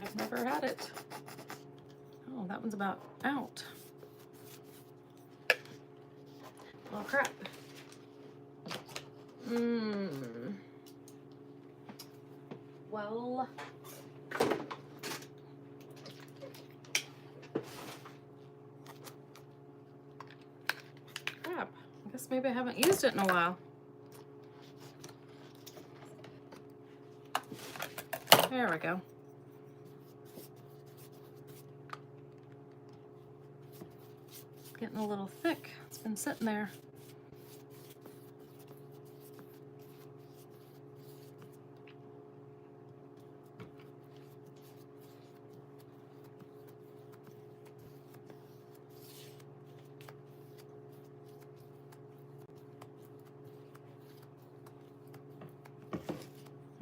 I've never had it. Oh, that one's about out. Oh, crap. Well, crap. I guess maybe I haven't used it in a while. There we go. It's getting a little thick. It's been sitting there.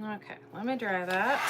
Okay, let me dry that.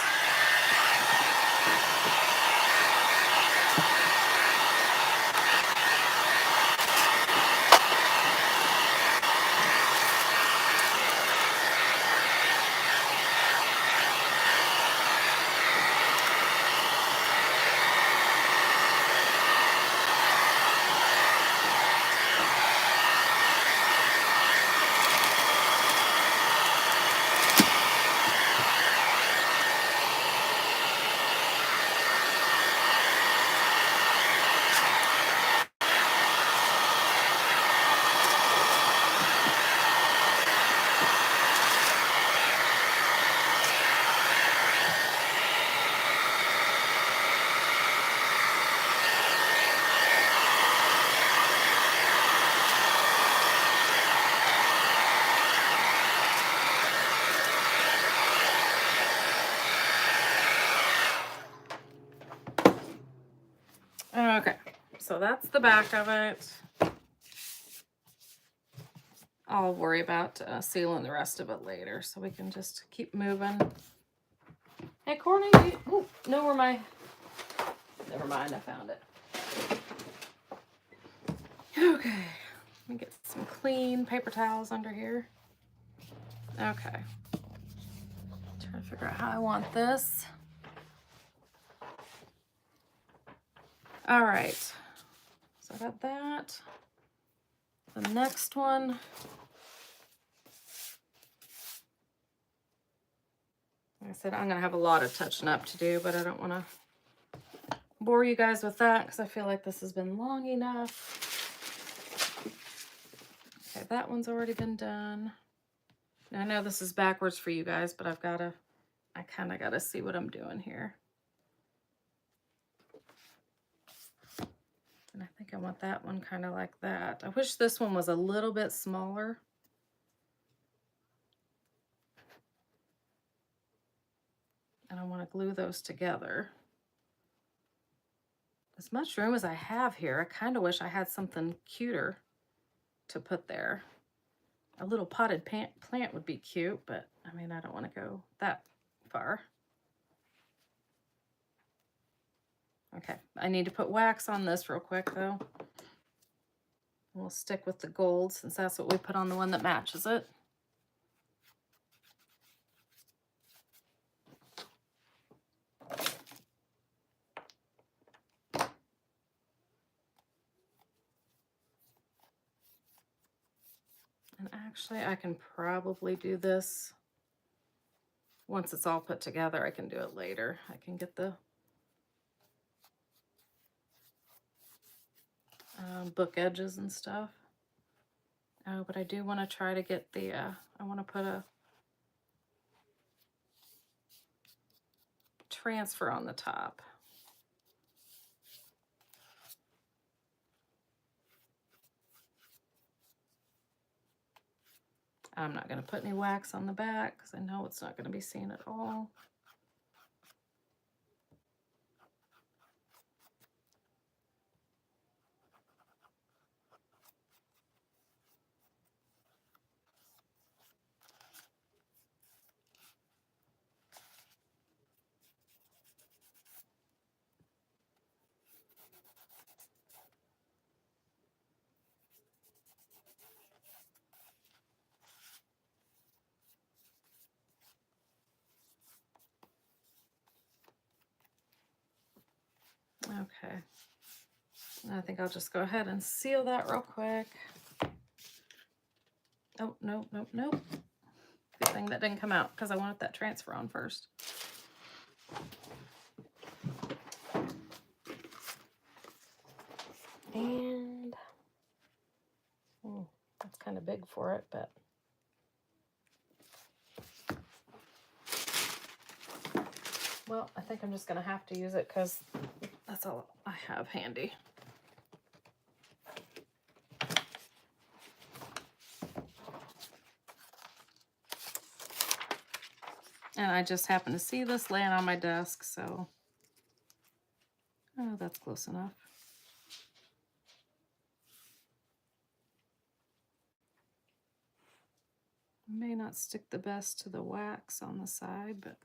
so that's the back of it. I'll worry about sealing the rest of it later, so we can just keep moving. Hey, Courtney, oh, know where my, never mind, I found it. Okay, let me get some clean paper towels under here. Okay, trying to figure out how I want this. All right, so I got that. The next one. Like I said, I'm gonna have a lot of touching up to do, but I don't want to bore you guys with that because I feel like this has been long enough. Okay, that one's already been done. Now, I know this is backwards for you guys, but I kind of gotta see what I'm doing here. And I think I want that one kind of like that. I wish this one was a little bit smaller. And I want to glue those together. As much room as I have here, I kind of wish I had something cuter to put there. A little potted plant would be cute, but I mean, I don't want to go that far. Okay, I need to put wax on this real quick though. We'll stick with the gold since that's what we put on the one that matches it. And actually, I can probably do this once it's all put together. I can do it later. I can get the book edges and stuff. Oh, but I do want to try to get the, I want to put a transfer on the top. I'm not going to put any wax on the back because I know it's not going to be seen at all. Okay. I think I'll just go ahead and seal that real quick. Oh, no, no, no. Good thing that didn't come out because I wanted that transfer on first. And that's kind of big for it, but well, I think I'm just gonna have to use it because that's all I have handy. And I just happened to see this laying on my desk, so oh, that's close enough. May not stick the best to the wax on the side, but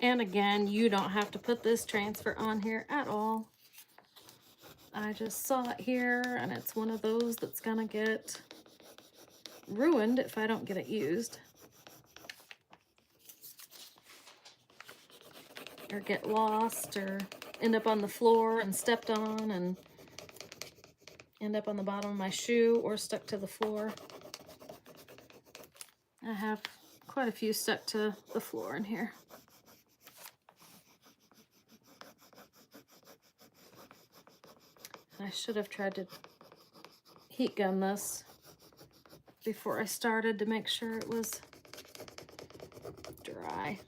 and again, you don't have to put this transfer on here at all. I just saw it here, and it's one of those that's gonna get ruined if I don't get it used. Or get lost, or end up on the floor and stepped on, and end up on the bottom of my shoe, or stuck to the floor. I have quite a few stuck to the floor in here. I should have tried to heat gun this before I started to make sure it was dry.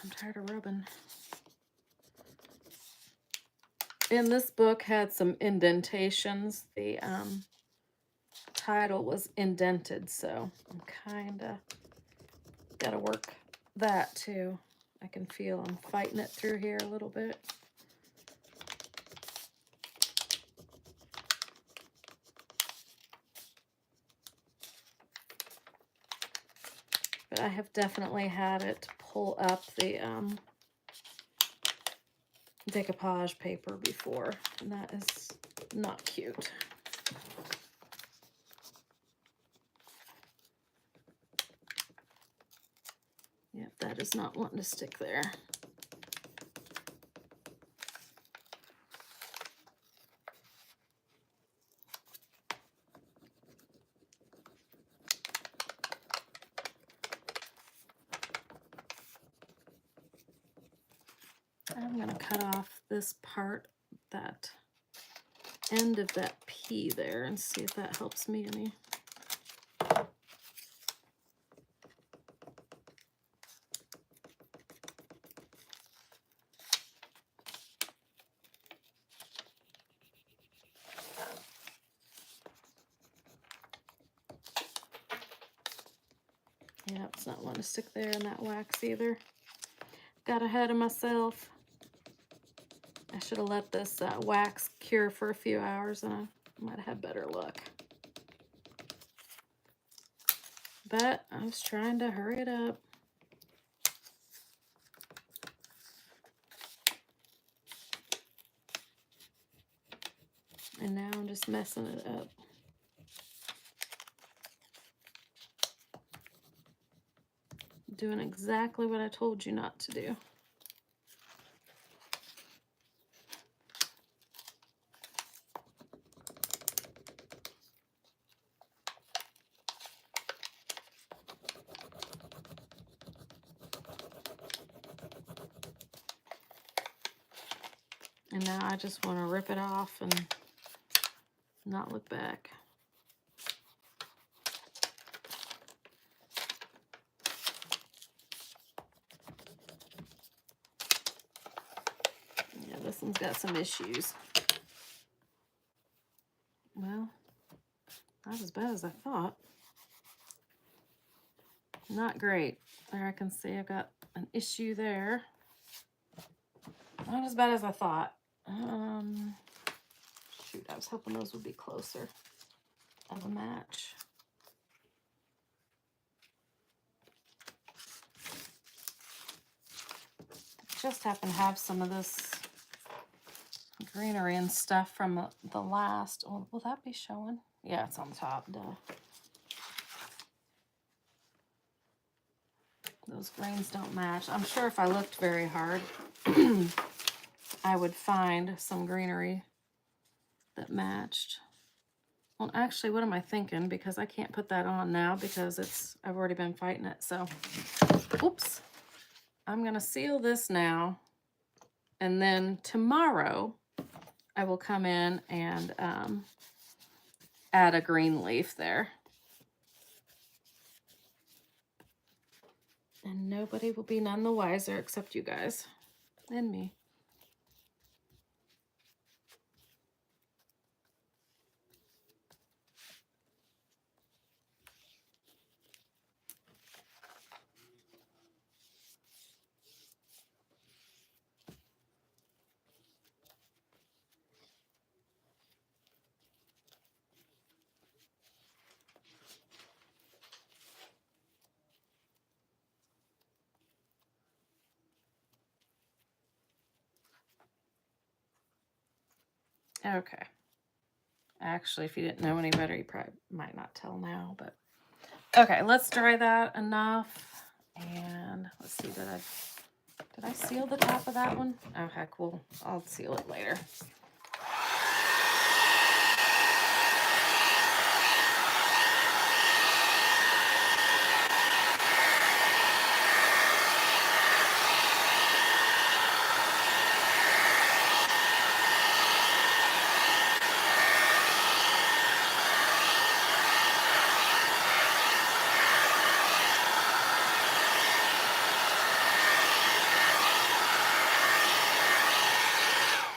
I'm tired of rubbing. And this book had some indentations. The title was indented, so I'm kind of got to work that too. I can feel I'm fighting it through here a little bit. But I have definitely had it pull up the decoupage paper before, and that is not cute. Yep, that is not wanting to stick there. I'm going to cut off this part, that end of that P there, and see if that helps me any. Yeah, it's not wanting to stick there in that wax either. Got ahead of myself. I should have let this wax cure for a few hours and I might have had better luck. But I was trying to hurry it up. And now I'm just messing it up. Doing exactly what I told you not to do. And now I just want to rip it off and not look back. Yeah, this one's got some issues. Well, not as bad as I thought. Not great. There I can see I've got an issue there. Not as bad as I thought. Shoot, I was hoping those would be closer of a match. Just happen to have some of this greenery and stuff from the last. Oh, will that be showing? Yeah, it's on the top. Duh. Those greens don't match. I'm sure if I looked very hard, I would find some greenery that matched. Well, actually, what am I thinking? Because I can't put that on now because I've already been fighting it. So, oops. I'm going to seal this now. And then tomorrow, I will come in and add a green leaf there. And nobody will be none the wiser except you guys and me. Okay. Actually, if you didn't know any better, you probably might not tell now, but okay, let's dry that enough. And let's see, did Did I seal the top of that one? Okay, cool. I'll seal it later.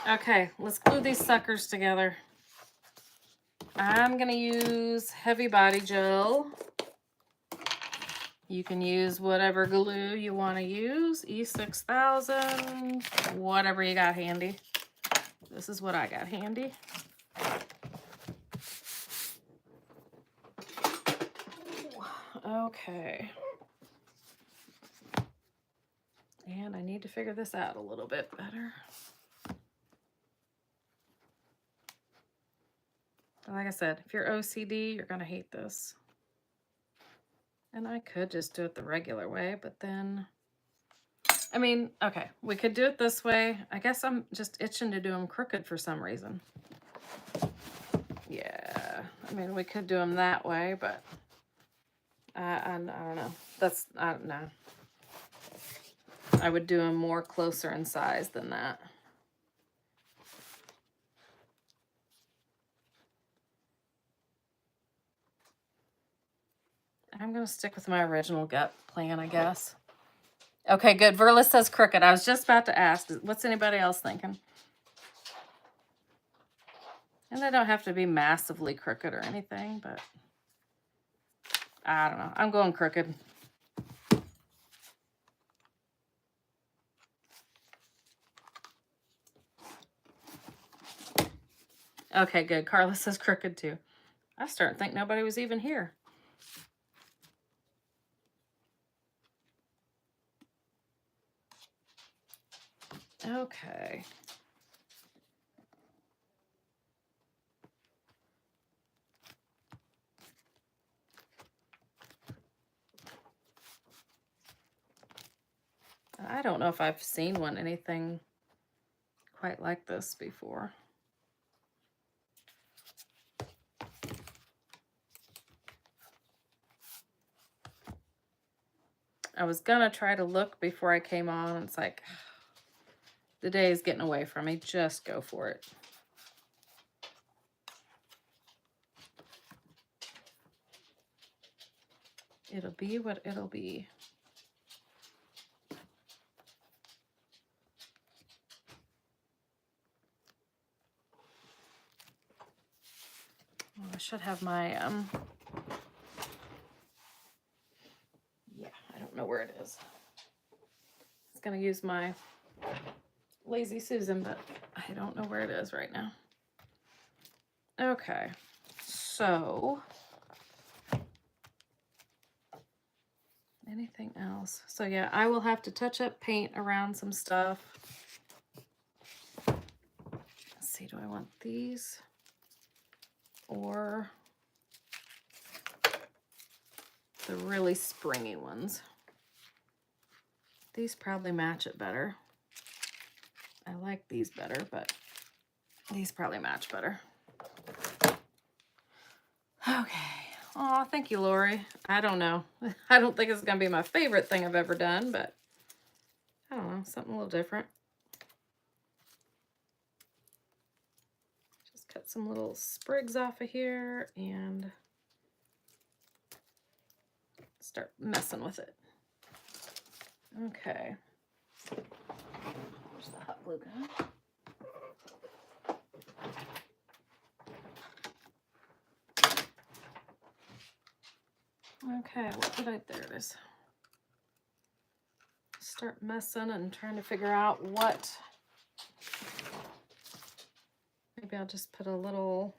Okay, let's glue these suckers together. I'm gonna use heavy body gel. You can use whatever glue you want to use, E6000, whatever you got handy. This is what I got handy. Okay. And I need to figure this out a little bit better. Like I said, if you're OCD, you're gonna hate this. And I could just do it the regular way, but then, I mean, okay, we could do it this way. I guess I'm just itching to do them crooked for some reason. Yeah, I mean, we could do them that way, but I don't know. I don't know. I would do them more closer in size than that. I'm going to stick with my original gut plan, I guess. Okay, good. Verla says crooked. I was just about to ask, what's anybody else thinking? And they don't have to be massively crooked or anything, but I don't know. I'm going crooked. Okay, good. Carla says crooked too. I start to think nobody was even here. Okay. I don't know if I've seen anything quite like this before. I was gonna try to look before I came on. It's like, the day is getting away from me. Just go for it. It'll be what it'll be. Oh, I should have my, yeah, I don't know where it is. I was gonna use my Lazy Susan, but I don't know where it is right now. Okay, so anything else? So yeah, I will have to touch up paint around some stuff. Let's see, do I want these or the really springy ones? These probably match it better. I like these better, but these probably match better. Okay. Oh, thank you, Lori. I don't know. I don't think it's going to be my favorite thing I've ever done, but I don't know, something a little different. Just cut some little sprigs off of here and start messing with it. Okay. Where's the hot glue gun? Okay, what did there it is. Start messing and trying to figure out what. Maybe I'll just put a little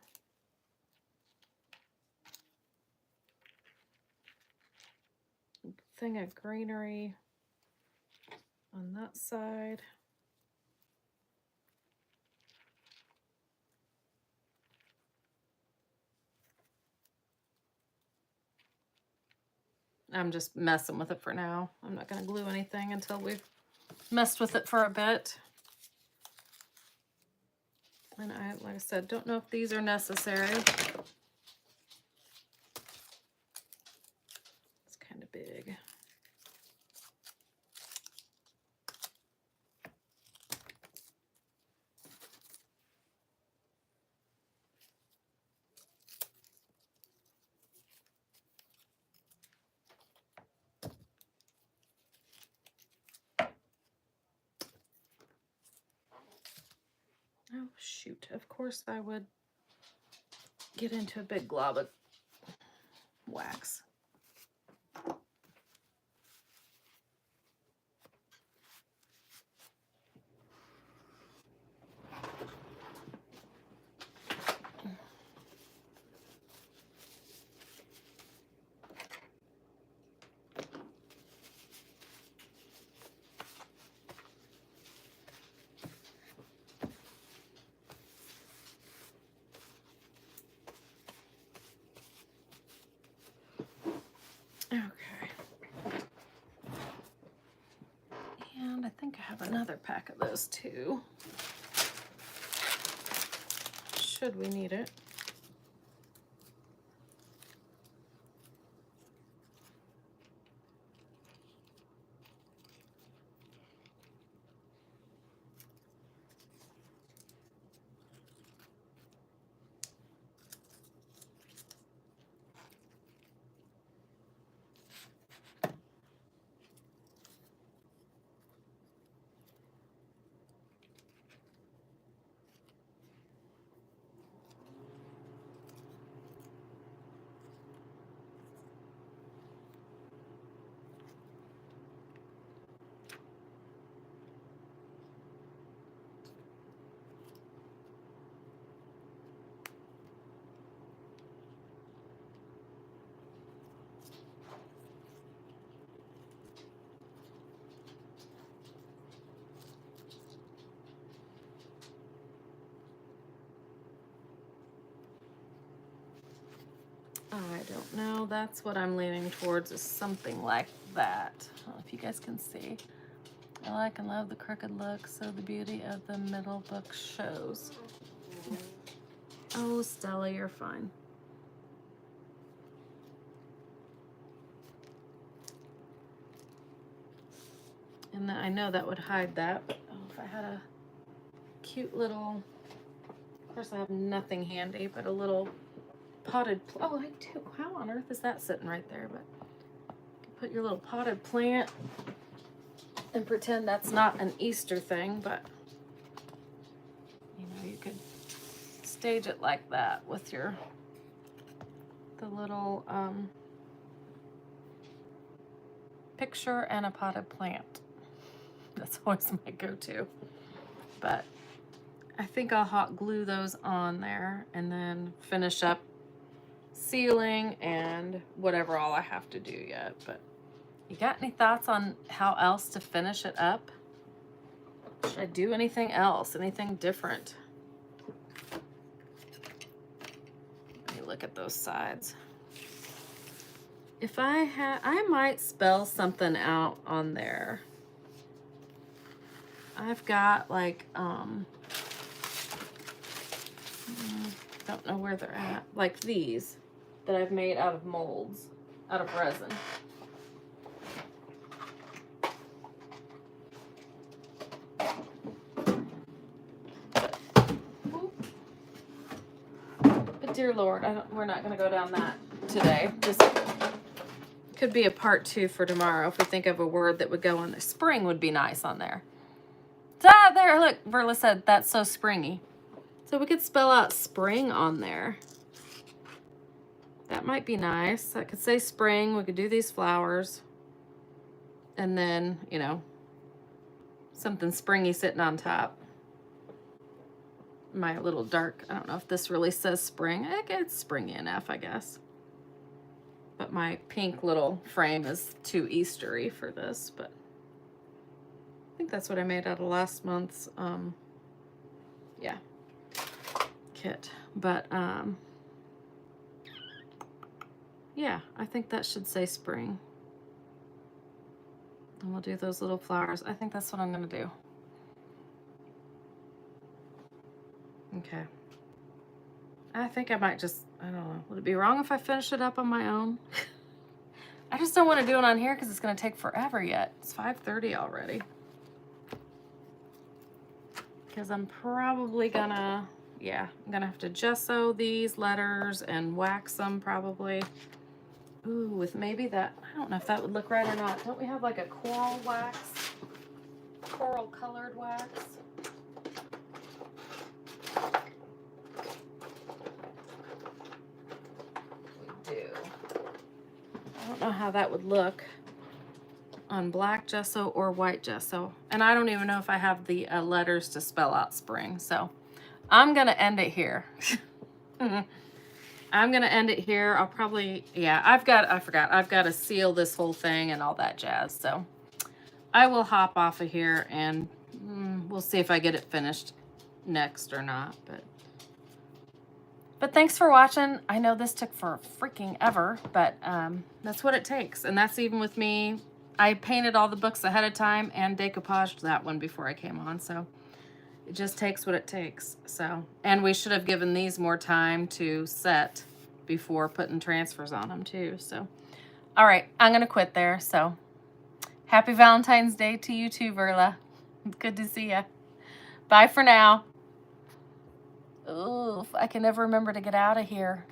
thing of greenery on that side. I'm just messing with it for now. I'm not going to glue anything until we've messed with it for a bit. And like I said, don't know if these are necessary. It's kind of big. Oh, shoot. Of course I would get into a big glob of wax. Okay. And I think I have another pack of those too. Should we need it. I don't know. That's what I'm leaning towards, is something like that. I don't know if you guys can see. I like and love the crooked look, so the beauty of the middle book shows. Oh, Stella, you're fine. And then I know that would hide that, but oh, if I had a cute little, of course I have nothing handy, but a little potted, oh, I do. How on earth is that sitting right there? But you can put your little potted plant and pretend that's not an Easter thing, but you know, you could stage it like that with the little picture and a potted plant. That's always my go-to. But I think I'll hot glue those on there and then finish up sealing and whatever all I have to do yet. But you got any thoughts on how else to finish it up? Should I do anything else? Anything different? Let me look at those sides. If I might spell something out on there. I've got like, don't know where they're at. Like these that I've made out of molds, out of resin. But dear Lord, we're not going to go down that today. This could be a part 2 for tomorrow if we think of a word that would go on there. Spring would be nice on there. Ah, there, look, Verla said that's so springy. So we could spell out spring on there. That might be nice. I could say spring. We could do these flowers. And then, you know, something springy sitting on top. My little dark, I don't know if this really says spring. It's springy enough, I guess. But my pink little frame is too Eastery for this, but I think that's what I made out of last month's, yeah, kit. But, yeah, I think that should say spring. And we'll do those little flowers. I think that's what I'm gonna do. Okay. I think I might just, I don't know. Would it be wrong if I finish it up on my own? I just don't want to do it on here because it's going to take forever yet. It's 5:30 already. Because I'm probably gonna, yeah, I'm gonna have to gesso these letters and wax them probably. Ooh, with maybe that, I don't know if that would look right or not. Don't we have like a coral wax? Coral colored wax? We do. I don't know how that would look on black gesso or white gesso. And I don't even know if I have the letters to spell out spring. So I'm gonna end it here. I'm gonna end it here. I'll probably, yeah, I forgot, I've got to seal this whole thing and all that jazz. So I will hop off of here and we'll see if I get it finished next or not. But thanks for watching. I know this took for freaking ever, but that's what it takes. And that's even with me. I painted all the books ahead of time and decoupaged that one before I came on. So it just takes what it takes. So, and we should have given these more time to set before putting transfers on them too. So, all right, I'm going to quit there. So happy Valentine's Day to you too, Verla. Good to see ya. Bye for now. Ooh, I can never remember to get out of here.